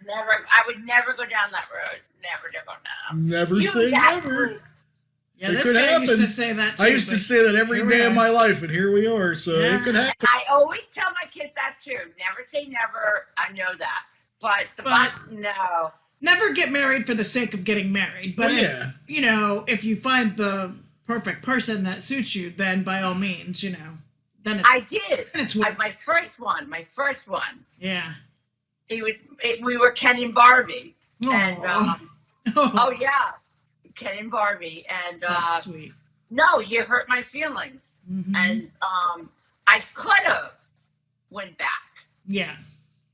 never go down that road. Never go down. Never You say got never. food. Yeah, It this could guy used to happen. say that too. I used to but- say that every here we day of are. my life, and here we are. So Yeah. it could happen. I always tell my kids that too. Never say never. I know that. But no. Never get married for the sake of getting married. But Well, if, yeah. you know, if you find the perfect person that suits you, then by all means, you know, then it's, I did. it's My first one. yeah. We were Ken and Barbie. And Aw. oh yeah, Ken and Barbie. And That's sweet. no, you hurt my feelings. Mm-hmm. And I could have went back, Yeah.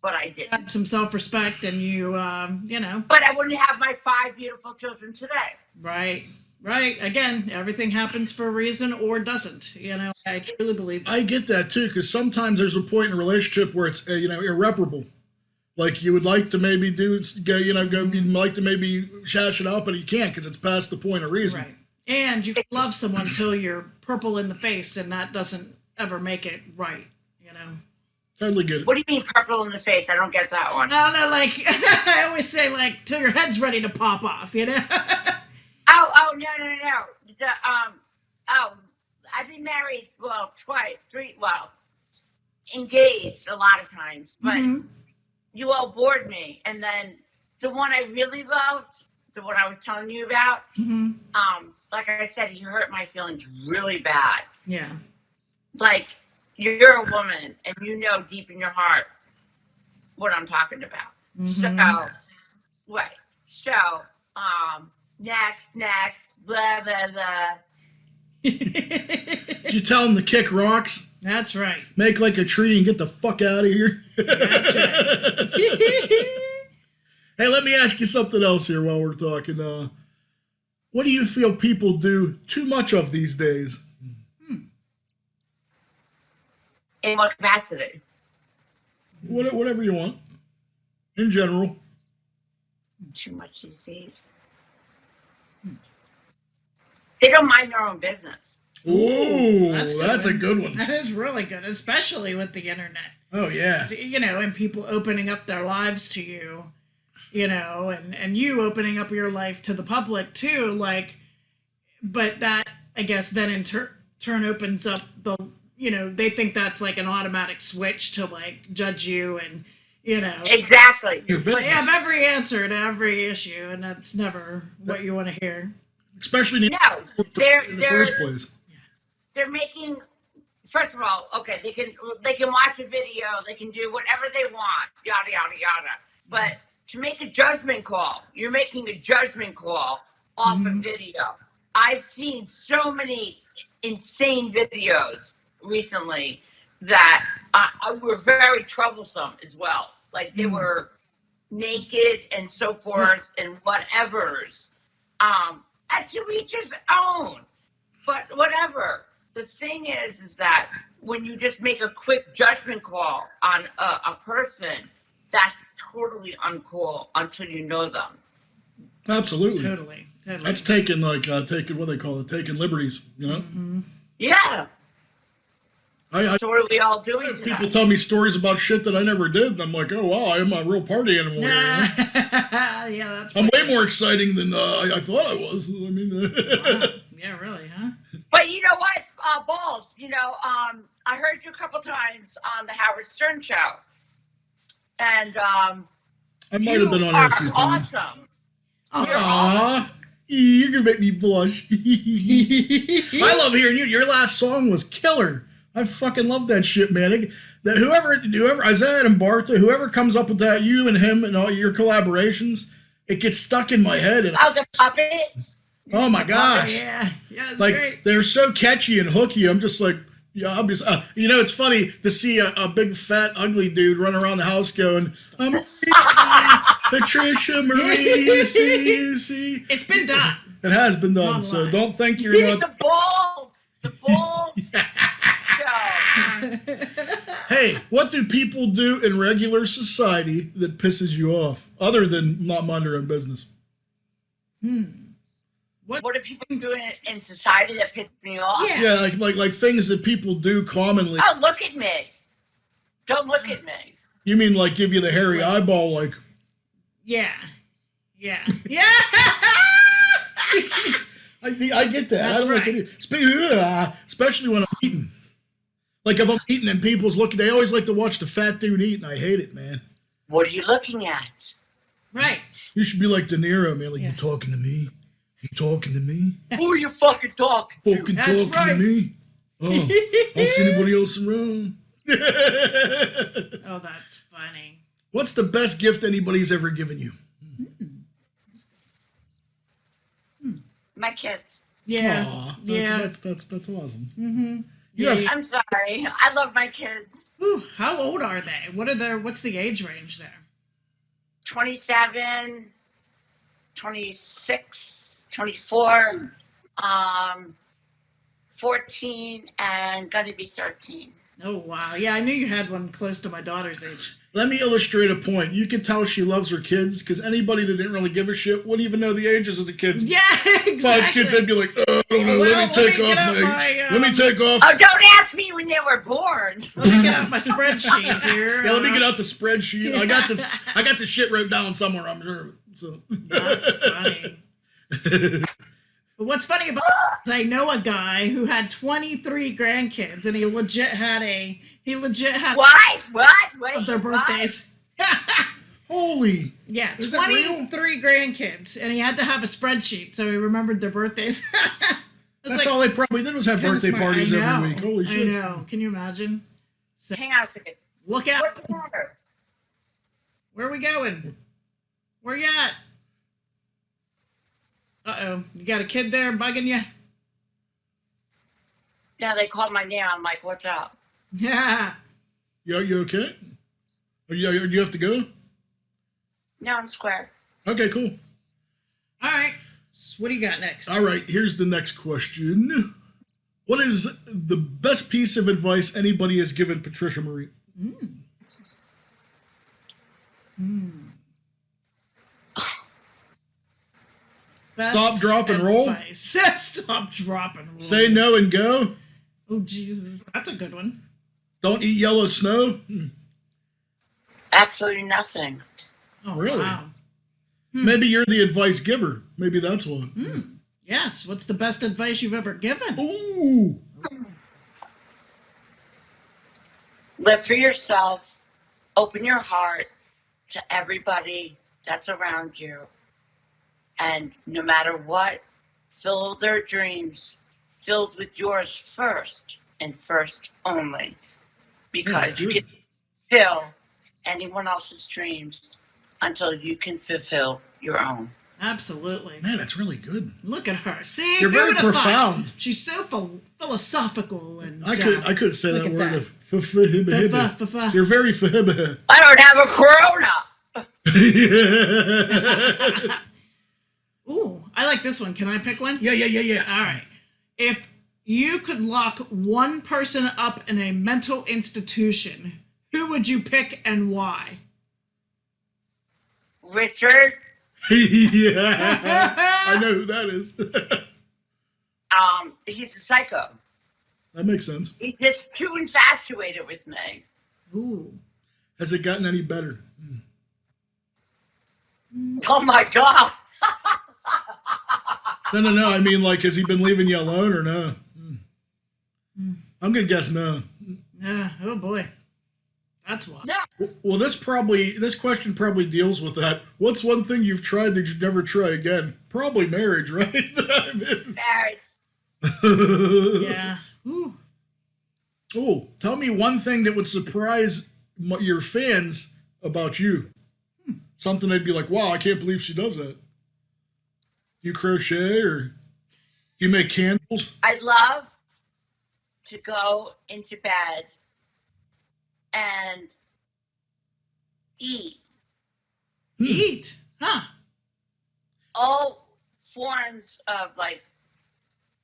but I didn't. Had some self-respect, and you know. But I wouldn't have my 5 beautiful children today. Right. Right. Again, everything happens for a reason or doesn't. You know, I truly believe that. I get that too, because sometimes there's a point in a relationship where it's irreparable. Like you would like to maybe you'd like to maybe shash it out, but you can't because it's past the point of reason. Right. And you can love someone till you're purple in the face, and that doesn't ever make it right. You know. Totally get it. What do you mean purple in the face? I don't get that one. No, like I always say, like till your head's ready to pop off. You know. Oh, no. I've been married, engaged a lot of times, but you all bored me. And then the one I really loved, the one I was telling you about, like I said, you hurt my feelings really bad. Yeah. Like, you're a woman, and you know deep in your heart what I'm talking about. Next, blah, blah, blah. Did you tell him the kick rocks? That's right. Make like a tree and get the fuck out of here. That's right. Hey, let me ask you something else here while we're talking. What do you feel people do too much of these days? In what capacity? Whatever you want. In general. Too much these days. They don't mind their own business. Ooh, that's a good one. That is really good, especially with the internet. Oh, yeah. You know, and people opening up their lives to you, you know, and you opening up your life to the public too, like, but that, I guess, then in turn opens up the, you know, they think that's like an automatic switch to like judge you and, you know. Exactly. They have every answer to every issue, and that's never what you want to hear. Especially in the first place. They're making, first of all, okay, they can watch a video, they can do whatever they want, yada, yada, yada. But to make a judgment call, you're making a judgment call off a video. I've seen so many insane videos recently that were very troublesome as well. Like they were naked and so forth and whatevers. And to each his own. But whatever. The thing is that when you just make a quick judgment call on a person, that's totally uncool until you know them. Absolutely. Totally. That's taking what they call it, taking liberties, you know? Yeah. So what are we all doing tonight? People tell me stories about shit that I never did, and I'm like, oh, wow, I'm a real party animal. You know? Yeah, that's I'm way more exciting than I thought I was. I mean, wow. Yeah, really, huh? But you know what, Balls, you know, I heard you a couple times on the Howard Stern show. And I might have been on there a few times. Awesome. Aww. You're going to make me blush. I love hearing you. Your last song was killer. I fucking love that shit, man. That whoever Isaiah and Barta, whoever comes up with that, you and him and all your collaborations, it gets stuck in my head. And the puppet. Oh my gosh! Yeah, it's like great. They're so catchy and hooky. I'm just like, yeah, obviously. You know, it's funny to see a big fat ugly dude run around the house going, Patricia Marie, you see. It's been done. It has been done. So don't think you're not. The balls. Hey, what do people do in regular society that pisses you off, other than not mind their own business? What are people doing in society that pisses me off? Yeah, like things that people do commonly. Oh, look at me! Don't look at me. You mean like give you the hairy eyeball, like? Yeah. I get that. That's I don't right. like it, especially when I'm eating. Like if I'm eating and people's looking, they always like to watch the fat dude eat, and I hate it, man. What are you looking at? Right. You should be like De Niro, man. Like, you talking to me? You talking to me? Who are you fucking talking to? Fucking talking to me? Oh, I don't see anybody else around. Oh, that's funny. What's the best gift anybody's ever given you? My kids. Yeah. Aw, Yeah. that's awesome. Mm-hmm. Yeah. I'm sorry. I love my kids. Ooh, how old are they? What's the age range there? 27, 26, 24, 14, and gonna be 13. Oh, wow. Yeah, I knew you had one close to my daughter's age. Let me illustrate a point. You can tell she loves her kids because anybody that didn't really give a shit wouldn't even know the ages of the kids. Yeah, exactly. 5 kids, they'd be like, I don't know, let me take off my age. Let me take off. Oh, don't ask me when they were born. Let me get out my spreadsheet here. Yeah, let me get out the spreadsheet. I got this shit wrote down somewhere, I'm sure. So That's funny. But what's funny about it is I know a guy who had 23 grandkids, and he legit had What? Wait. of their birthdays. holy. Yeah, Is that real? 23 grandkids, and he had to have a spreadsheet so he remembered their birthdays. That's all they probably did was have kinda birthday smart. parties I know. every week. Holy shit. I know. Can you imagine? So, Hang on a second. look out. What's the matter? Where are we going? Where you at? Uh-oh. You got a kid there bugging you? Yeah, they called my name. I'm like, what's up? Yeah. You okay? Do you have to go? No, I'm square. Okay, cool. All right. So what do you got next? All right, here's the next question. What is the best piece of advice anybody has given Patricia Marie? Stop, drop, and roll? Stop, drop, and roll. Say no and go? Oh, Jesus. That's a good one. Don't eat yellow snow? Absolutely nothing. Oh, Really? wow. Maybe you're the advice giver. Maybe that's what. Yes. What's the best advice you've ever given? Ooh. Live for yourself. Open your heart to everybody that's around you. And no matter what, fill their dreams filled with yours first and first only. Because you can fill anyone else's dreams until you can fulfill your own. Absolutely. Man, that's really good. Look at her. See? You're Who very would've thought? profound. She's so philosophical and I could say look that at word that. of f-f-hibba-hibba. You're very fahibba. I don't have a corona. Ooh, I like this one. Can I pick one? Yeah. All right. If you could lock one person up in a mental institution, who would you pick and why? Richard, Yeah. I know who that is. he's a psycho. That makes sense. He's just too infatuated with me. Ooh. Has it gotten any better? Oh my God. No. I mean, like, has he been leaving you alone or no? I'm going to guess no. Oh boy. That's why. No. Well, this question probably deals with that. What's one thing you've tried that you'd never try again? Probably marriage, right? Married. Yeah. Ooh. Oh, tell me one thing that would surprise your fans about you. Something they'd be like, wow, I can't believe she does that. Do you crochet or do you make candles? I love to go into bed and eat Eat. Huh. all forms of like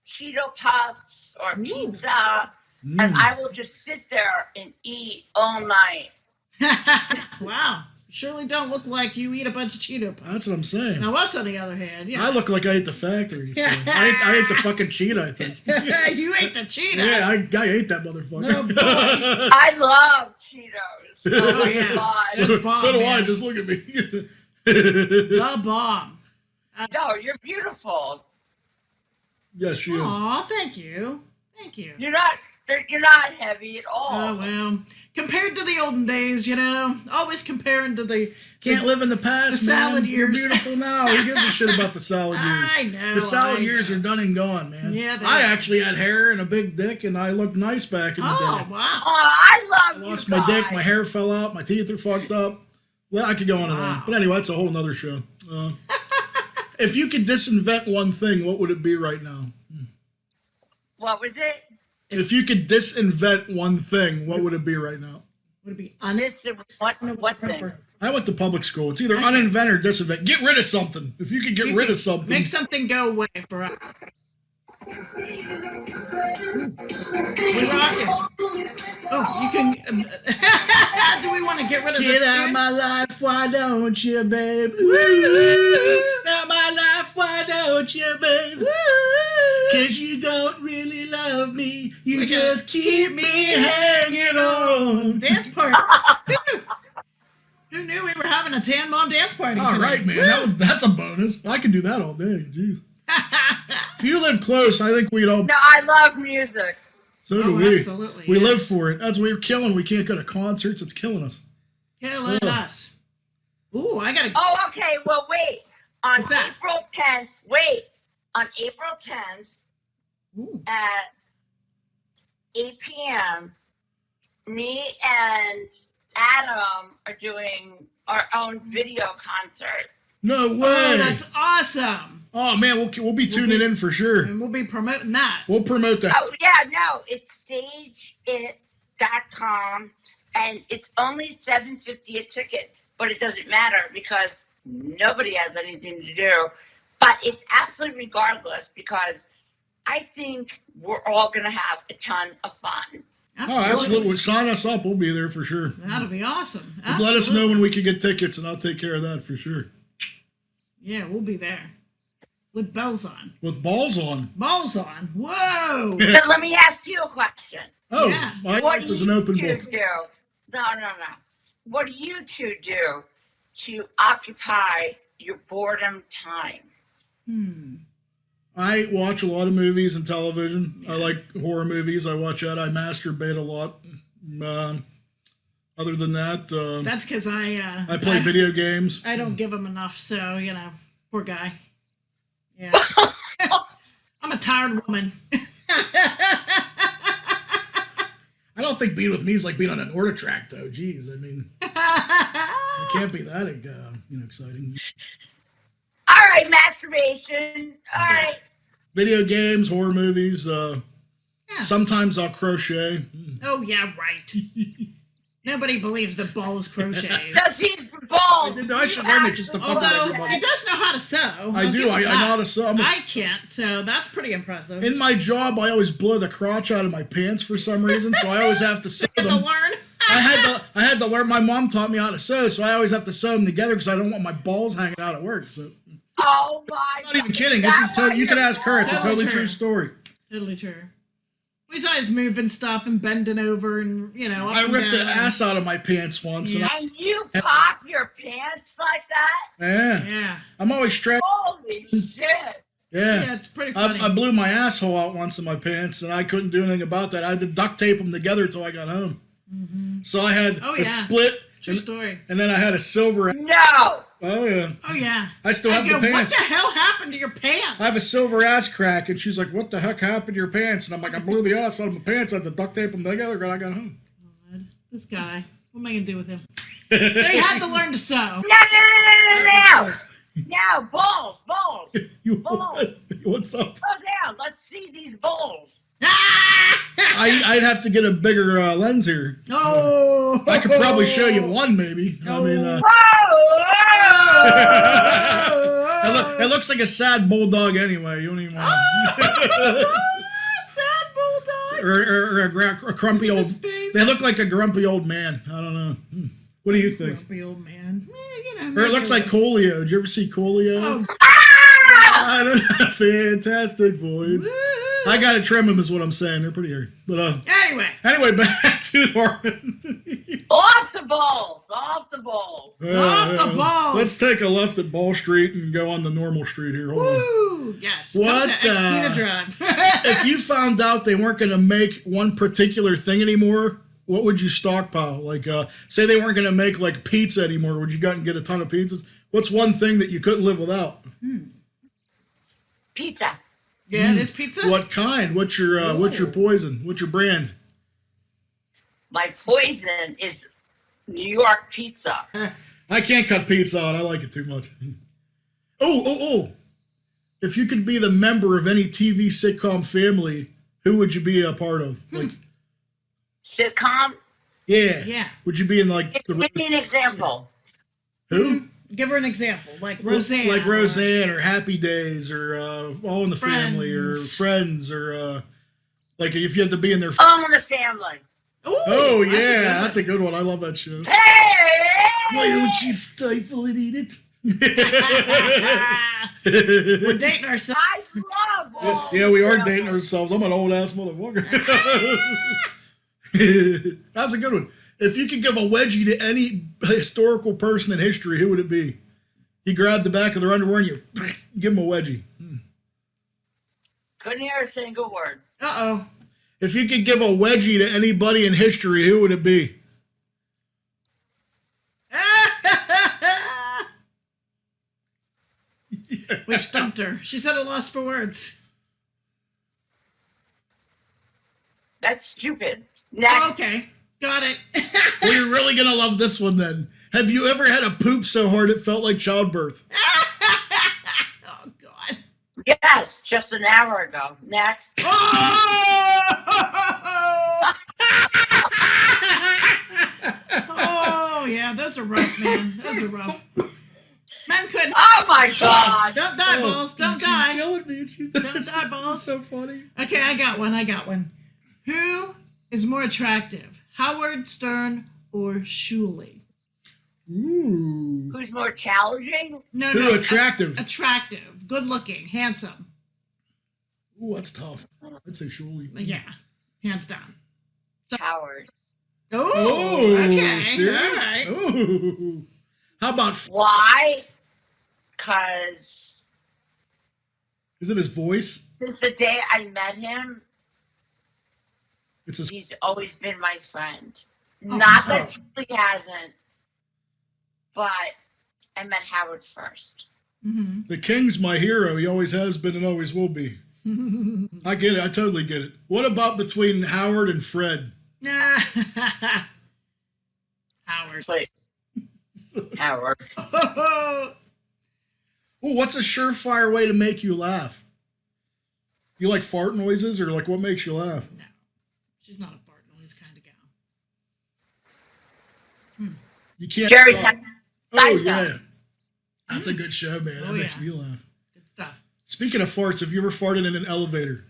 Cheeto Puffs or pizza, and I will just sit there and eat all night. Wow. Surely don't look like you eat a bunch of Cheeto Puffs. That's what I'm saying. Now us, on the other hand, I look like I ate the factory. So I ate the fucking cheetah, I think. you ate the cheetah. Yeah, I ate that motherfucker. Oh, boy. I love Cheetos. Oh, yeah. God. So- bomb, so do I. man. Just look at me. The bomb. No, you're beautiful. Yes, she is. Aw, thank you. Thank you. You're not heavy at all. Oh, well. Compared to the olden days, always comparing to the... Can't live in the past, the salad man. years. You're beautiful now. Who gives a shit about the salad years? I know. The salad I years know. are done and gone, man. Yeah, they I are. actually had hair and a big dick, and I looked nice back in the Oh, day. wow. Oh, I love I lost you my dick, guys. my hair fell out, my teeth are fucked up. Well, I could go on and on. Wow. But anyway, that's a whole nother show. If you could disinvent one thing, what would it be right now? What was it? If you could disinvent one thing, what would it be right now? Would it be This what thing? I went to public school. It's either uninvent or disinvent. Get rid of something. If you could get rid of something. Make something go away for us. We're rocking. Oh, you can. Do we want to get rid of this? Get out tune? my life, why don't you, babe? Ooh, out my life, why don't you, babe? Cause you don't really love me. You just keep me hanging on. Dance party. Who knew we were having a Tan Mom dance party All today? right, man. That's a bonus. I can do that all day. Jeez. If you live close, I think we'd all. No, I love music. So do Oh, we. absolutely, We yes. live for it. That's what we're killing. We can't go to concerts. It's killing us. Killing us. Ooh, I gotta. Oh, okay. Well, wait. On What's that? April 10th, on April 10th Ooh. at 8 p.m., me and Adam are doing our own video concert. No way. Oh, that's awesome. Oh, man, we'll be tuning in for sure. And we'll be promoting that. We'll promote that. Oh, yeah, no. It's stageit.com, and it's only $7.50 a ticket, but it doesn't matter because nobody has anything to do. But it's absolutely regardless because I think we're all going to have a ton of fun. Oh, absolutely. Sign us up. We'll be there for sure. That'll be awesome. Let us know when we can get tickets, and I'll take care of that for sure. Yeah, we'll be there. With bells on. With balls on. Balls on. Whoa. But let me ask you a question. Oh, Yeah. my What life do is an you open two book. do? No. What do you two do to occupy your boredom time? I watch a lot of movies and television. I like horror movies. I watch that. I masturbate a lot. Other than that, That's because I play video games. I don't give him enough, so, you know, poor guy. Yeah. I'm a tired woman. I don't think being with me is like being on an order track, though. Jeez, I mean, it can't be that exciting. All right, masturbation. All right. Video games, horror movies. Yeah. Sometimes I'll crochet. Oh, yeah, right. Nobody believes that balls crochet. Does he balls? I should learn it just to fuck with Although, everybody. he does know how to sew. I I'll do. give him I know that. how to sew. I can't, so that's pretty impressive. In my job, I always blow the crotch out of my pants for some reason, so I always have to sew You had them. to learn. I had to learn. My mom taught me how to sew, so I always have to sew them together because I don't want my balls hanging out at work. So Oh my! I'm not even kidding. This is you can ask her. It's a Totally totally true. true story. Totally true. We saw us moving stuff and bending over and, you know, up I and ripped the down. ass out of my pants once, and And you pop your pants like that? Yeah. I'm always strapped. Holy shit! Yeah, it's pretty funny. I blew my asshole out once in my pants, and I couldn't do anything about that. I had to duct tape them together until I got home. So I had Oh, a yeah. split, True story. and then I had a silver. No. Oh yeah, Oh, yeah. I still have I go, the what pants. the hell happened to your pants? I have a silver ass crack, and she's like, "What the heck happened to your pants?" And I'm like, "I blew the ass out of my pants. I had to duct tape them together when I got home." This guy. What am I going to do with him? So he had to learn to sew. No! No, balls. You Balls. what's up? Go down. Let's see these balls. I'd have to get a bigger lens here. Oh! I could probably show you one, maybe. I mean, Whoa! it looks like a sad bulldog anyway. You don't even want Sad bulldog. or a grumpy old. His face. They look like a grumpy old man. I don't know. What do you think? Grumpy old man. You know, Or it looks like Coolio. Did you ever see Coolio? Oh, I don't know. Fantastic voice. I gotta trim them, is what I'm saying. They're pretty hairy. But anyway, back to our. Off the balls. Off the balls. Off the balls. Let's take a left at Ball Street and go on the normal street here. Hold on. Woo! Yes. What, Come to Xtina Drive. If you found out they weren't going to make one particular thing anymore, what would you stockpile? Like, say they weren't going to make like pizza anymore, would you go out and get a ton of pizzas? What's one thing that you couldn't live without? Pizza. Yeah, it is pizza. What kind? What's your poison? What's your brand? My poison is New York pizza. I can't cut pizza out. I like it too much. Oh! If you could be the member of any TV sitcom family, who would you be a part of? Like Sitcom? yeah. Yeah. Would you be in like Give me an example. who? Give her an example, like Roseanne. Like Roseanne or Happy Days or All in the Family or Friends or like if you had to be in their. All in the Family. Ooh, Oh that's a good yeah, one. that's a good one. I love that show. Hey! Why don't you stifle and eat it? We're dating ourselves. I love all Yeah, we are the dating Family. ourselves. I'm an old ass motherfucker. That's a good one. If you could give a wedgie to any historical person in history, who would it be? You grab the back of their underwear and you give them a wedgie. Couldn't hear a single word. Uh-oh. If you could give a wedgie to anybody in history, who would it be? We've stumped her. She's at a loss for words. That's stupid. Next. Okay, got it. Well, you're really going to love this one then. Have you ever had a poop so hard it felt like childbirth? Oh, God. Yes, just an hour ago. Next. Oh, yeah, those are rough, man. Those are rough. Men couldn't. Oh my God. Don't die, balls. Don't die. She's killing me. She's Don't die, balls. so funny. Okay, I got one. Who is more attractive, Howard Stern or Shuley? Ooh. Who's more challenging? No, Who no. attractive? Attractive, good-looking, handsome. Ooh, that's tough. I'd say surely. Yeah, hands down. Howard. Oh, okay. Serious? All right. Ooh. How about? Why? Because Is it his voice? since the day I met him, It's his. he's always been my friend. Oh, Not that Julie hasn't, but I met Howard first. Mm-hmm. The King's my hero. He always has been and always will be. I get it. I totally get it. What about between Howard and Fred? Howard. Wait, Howard. Oh, what's a surefire way to make you laugh? You like fart noises or like what makes you laugh? No, she's not a fart noise kind of gal. You can't. Jerry's stop. Oh Seinfeld. yeah, that's a good show, man. That Oh, makes yeah. me laugh. Good stuff. Speaking of farts, have you ever farted in an elevator?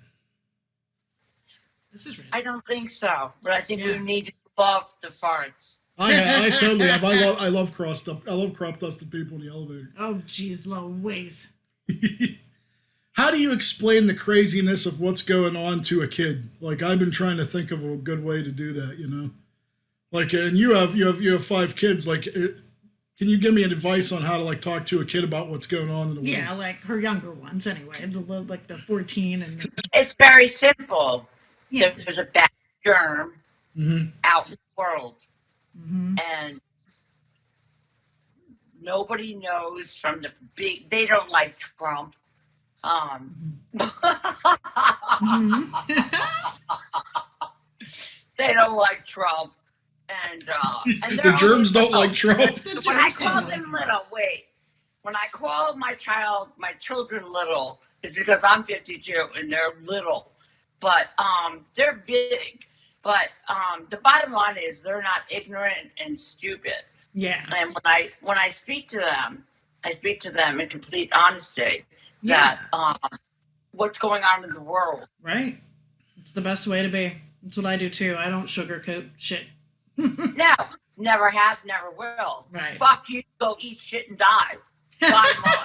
This is really. I don't think so, but I think Yeah. we need to evolve the farts. I totally have. I love crop dusted people in the elevator. Oh, geez, Louise. How do you explain the craziness of what's going on to a kid? Like I've been trying to think of a good way to do that. You know, like and you have 5 kids. Like, can you give me advice on how to like talk to a kid about what's going on in the world? Yeah, like her younger ones anyway. Like the 14 and. It's very simple. Yeah. There's a bad germ Mm-hmm. out in the world, Mm-hmm. and nobody knows from the big. They don't like Trump. Mm-hmm. They don't like Trump, and The they're germs always don't like Trump. The When I germs call don't them like little, wait. When I call my children little, is because I'm 52 and they're little, but they're big. But the bottom line is they're not ignorant and stupid. Yeah. And when I speak to them, I speak to them in complete honesty Yeah. that what's going on in the world. Right. It's the best way to be. That's what I do too. I don't sugarcoat shit. No, never have, never will. Right. Fuck you, go eat shit and die. Bottom line.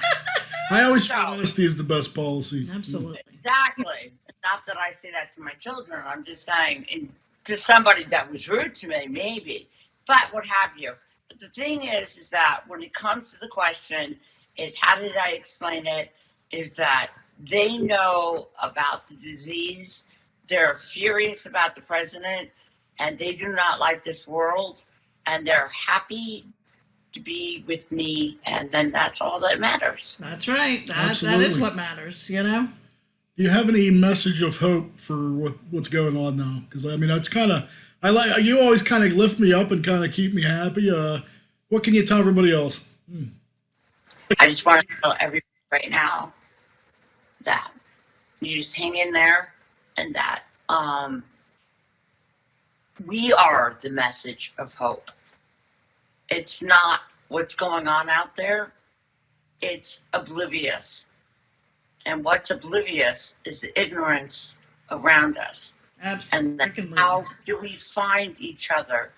I always feel So- honesty is the best policy. Absolutely. Exactly. Not that I say that to my children. I'm just saying to somebody that was rude to me, maybe, but what have you. But the thing is that when it comes to the question, is how did I explain it? Is that they know about the disease. They're furious about the president, and they do not like this world, and they're happy to be with me, and then that's all that matters. That's right. That is Absolutely. what matters, you know? Do you have any message of hope for what's going on now? Because I mean, that's kind of you always kind of lift me up and kind of keep me happy. What can you tell everybody else? I just want to tell everybody right now that you just hang in there, and that We are the message of hope. It's not what's going on out there. It's oblivious. And what's oblivious is the ignorance around us. And Absolutely. then how do we find each other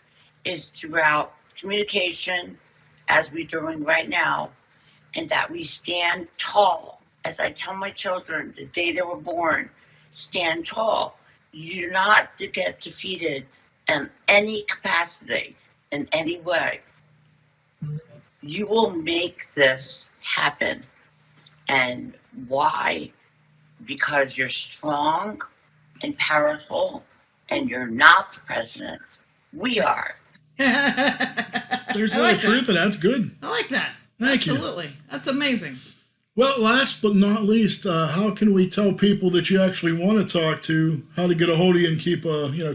is throughout communication, as we're doing right now, and that we stand tall. As I tell my children the day they were born, stand tall. You do not get defeated in any capacity, in any way. You will make this happen. And why? Because you're strong and powerful, and you're not the president. We are. There's I no like truth in that. That's good. I like that. Thank you. Absolutely. That's amazing. Well, last but not least, how can we tell people that you actually want to talk to how to get a hold of you and keep help me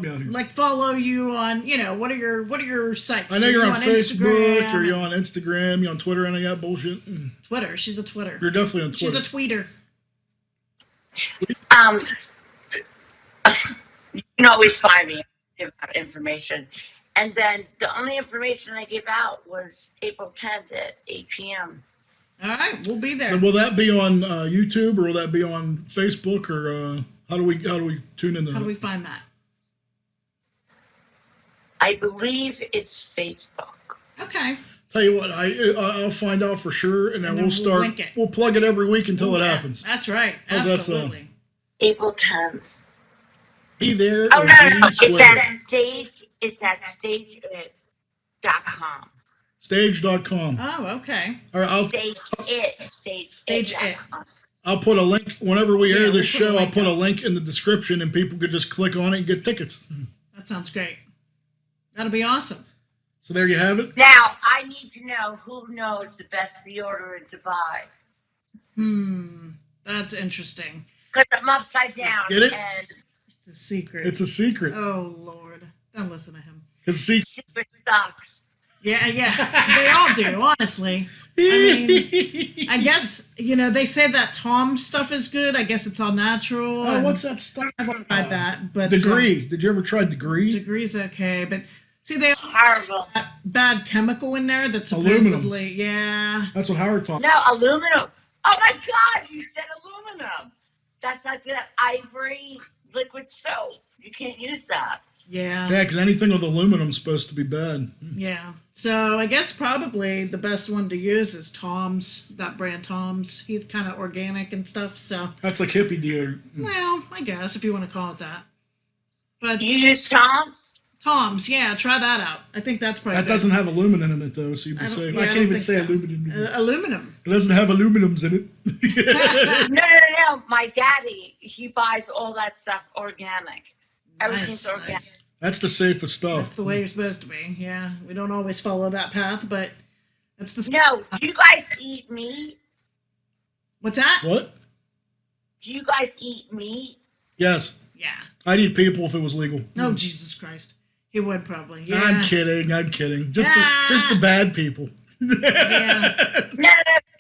out here. Like follow you on, what are your sites? I know you're on Facebook Instagram or you're on Instagram, you're on Twitter, and I got bullshit. Twitter. She's a Twitter. You're definitely on Twitter. She's a tweeter. You can always find me, give out information. And then the only information I gave out was April 10th at 8 p.m. All right, we'll be there. And will that be on YouTube or will that be on Facebook or how do we tune in? How do we find that? I believe it's Facebook. Okay. Tell you what, I'll find out for sure, and then we'll start. link it. We'll plug it every week until it happens. That's right. How's that Absolutely. April 10th. Be there. Oh, or no. be It's square. at stageit.com. Stage.com. Oh, okay. All right, Stageit.com. I'll put a link whenever we air Yeah, this we'll put a show. I'll link put a up. link in the description, and people could just click on it and get tickets. That sounds great. That'll be awesome. So there you have it. Now, I need to know who knows the best deodorant to buy. That's interesting. Because I'm upside down. Get it? And It's a secret. It's a secret. Oh, Lord. Don't listen to him. Because see, secret sucks. Yeah. They all do, honestly. I mean, I guess, they say that Tom stuff is good. I guess it's all natural. oh, and what's that stuff? I've tried that, but Degree. Did you ever try Degree? Degree's okay, but see, they have Horrible. that bad chemical in there that's Aluminum. supposedly, yeah. That's what Howard taught. No, aluminum. Oh my God, you said aluminum. That's like that ivory liquid soap. You can't use that. Yeah. Yeah, because anything with aluminum's supposed to be bad. Yeah. So I guess probably the best one to use is Tom's, that brand Tom's. He's kind of organic and stuff, so. That's like hippie deodorant. Well, I guess if you want to call it that. But You use Tom's? Tom's, yeah, try that out. I think that's probably That good. doesn't have aluminum in it, though, so you'd be safe. I can't don't even think say so. aluminum. Aluminum. It doesn't have aluminums in it. No. My daddy, he buys all that stuff organic. Everything's organic. Nice. That's the safest stuff. That's the way you're supposed to be. Yeah, we don't always follow that path, but that's the. No, do you guys eat meat? What's that? What? Do you guys eat meat? Yes. Yeah. I'd eat people if it was legal. Oh, Jesus Christ. He would probably. Yeah. I'm kidding. Just Ah. the bad people. Yeah. No,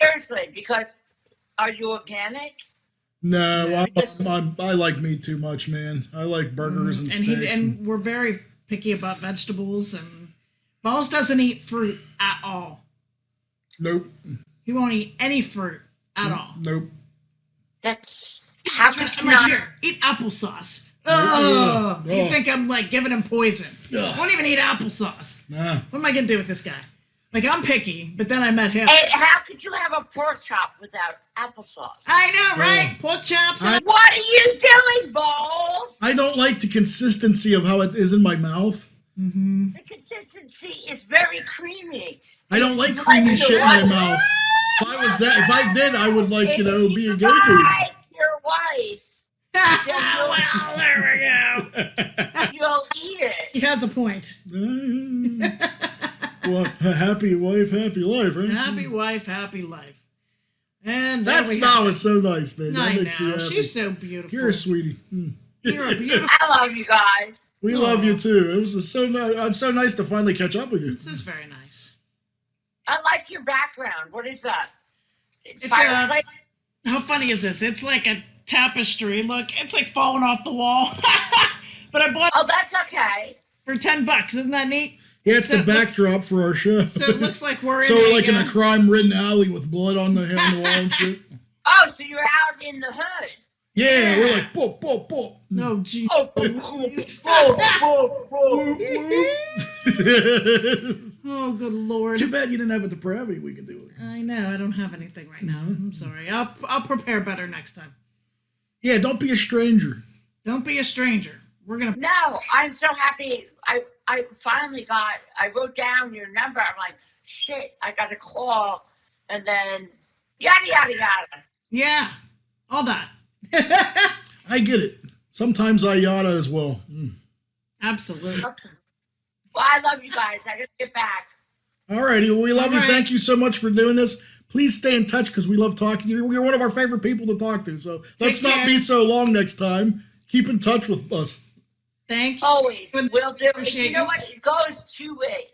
seriously, because are you organic? No, I like meat too much, man. I like burgers and steaks. And we're very picky about vegetables, and Balls doesn't eat fruit at all. Nope. He won't eat any fruit at all. Nope. That's how could you I'm like, not? here, eat applesauce. Ugh. You Ugh. think I'm like giving him poison? Ugh. Won't even eat applesauce. Nah. What am I gonna do with this guy? Like, I'm picky, but then I met him. Hey, how could you have a pork chop without applesauce? I know, right? Pork chops. What are you doing, Balls? I don't like the consistency of how it is in my mouth. Mm-hmm. The consistency is very creamy. I don't like creamy shit in my mouth. If I did, I would be a gay dude. Like your wife, Well, there we go. you'll eat it. He has a point. Well, a happy wife, happy life, right? Happy wife, happy life. And That there we smile have is so nice, man. it. That I makes me know. happy. She's so beautiful. You're a sweetie. You're a beautiful. I love you guys. We love you too. It was so nice. It's so nice to finally catch up with you. This is very nice. I like your background. What is that? It's Fireplace? How funny is this? It's like a tapestry. Look, it's like falling off the wall. But I bought Oh, that's okay. for $10. Isn't that neat? Yeah, it's So the it looks- backdrop for our show. So it looks like we're So in we're a, like in a crime-ridden alley with blood on the wall and shit. Oh, so you're out in the hood. Yeah, we're like, boop, boop, boop. No, gee. Oh, Oh, good lord. Too bad you didn't have a depravity we could do with. I know, I don't have anything right now. I'm sorry. I'll prepare better next time. Yeah, don't be a stranger. Don't be a stranger. We're gonna. no, I'm so happy. I finally I wrote down your number. I'm like, shit, I got a call. And then, yada, yada, yada. Yeah, all that. I get it. Sometimes I yada as well. Absolutely. Well, I love you guys. I gotta get back. Alrighty, well, we love you. All right. Thank you so much for doing this. Please stay in touch because we love talking to you. You're one of our favorite people to talk to. So let's not care. be so long next time. Keep in touch with us. Thank you. Always. Will do. And Appreciate you know you. what? It goes 2 ways.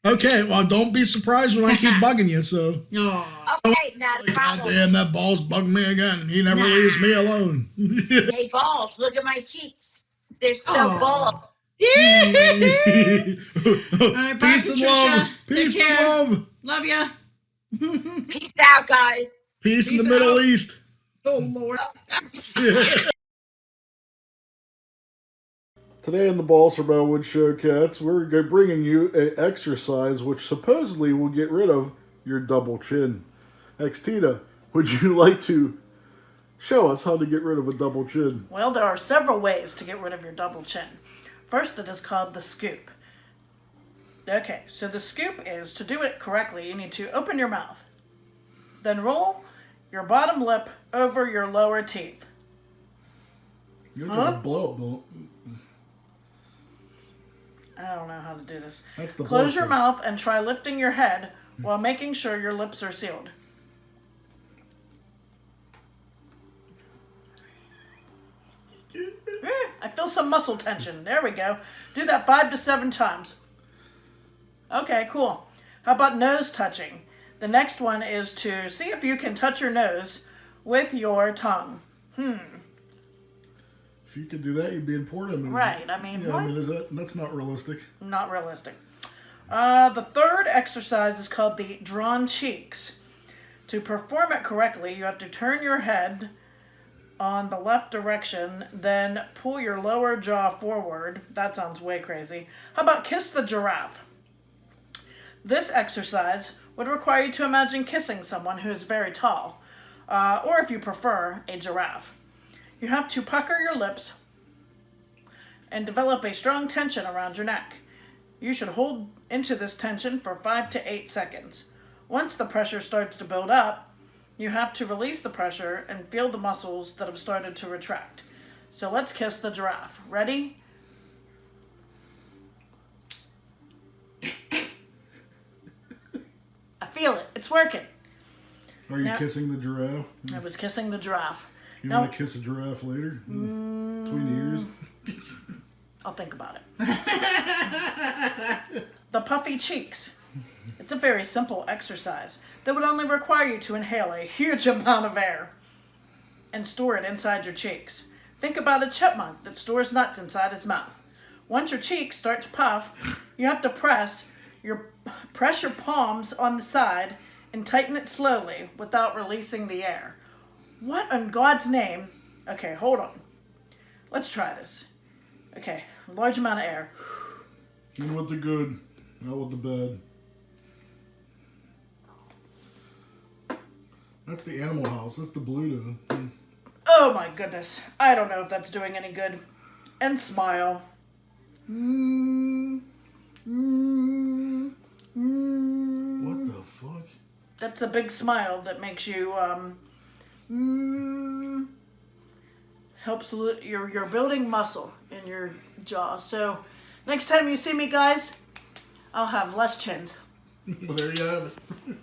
Okay, well, don't be surprised when I keep bugging you. So, Aw. Okay, not a God problem. damn, that ball's bugging me again. He never leaves me alone. Hey, balls, look at my cheeks. They're so Aw. bald. right, bye, Peace and Patricia. love. Take Peace and care. love. Love ya. Peace out, guys. Peace in the Peace Middle out. East. Oh, Lord. Today in the Balls from Ellwood Show, Cats, we're bringing you an exercise which supposedly will get rid of your double chin. Xtina, would you like to show us how to get rid of a double chin? Well, there are several ways to get rid of your double chin. First, it is called the scoop. Okay, so the scoop is, to do it correctly, you need to open your mouth. Then roll your bottom lip over your lower teeth. You're gonna blow up, though. I don't know how to do this. That's the Close your blow mouth and try lifting your head while making sure your lips are sealed. I feel some muscle tension. There we go. Do that 5 to 7 times. Okay, cool. How about nose touching? The next one is to see if you can touch your nose with your tongue. If you could do that, you'd be in porno movies. Right, I mean, Yeah, what? I mean, that's not realistic. Not realistic. The third exercise is called the drawn cheeks. To perform it correctly, you have to turn your head on the left direction, then pull your lower jaw forward. That sounds way crazy. How about kiss the giraffe? This exercise would require you to imagine kissing someone who is very tall, or if you prefer, a giraffe. You have to pucker your lips and develop a strong tension around your neck. You should hold into this tension for 5 to 8 seconds. Once the pressure starts to build up, you have to release the pressure and feel the muscles that have started to retract. So let's kiss the giraffe. Ready? I feel it. It's working. Are you Now- kissing the giraffe? I was kissing the giraffe. You Now- want to kiss a giraffe later? Between the ears? I'll think about it. The puffy cheeks. It's a very simple exercise that would only require you to inhale a huge amount of air and store it inside your cheeks. Think about a chipmunk that stores nuts inside his mouth. Once your cheeks start to puff, you have to press your palms on the side and tighten it slowly without releasing the air. What in God's name? Okay, hold on. Let's try this. Okay, large amount of air. In with the good, not with the bad. That's the Animal House. That's the Bluto. Oh my goodness. I don't know if that's doing any good. And smile. What the fuck? That's a big smile that makes you, helps you're building muscle in your jaw. So next time you see me, guys, I'll have less chins. Well, there you have it.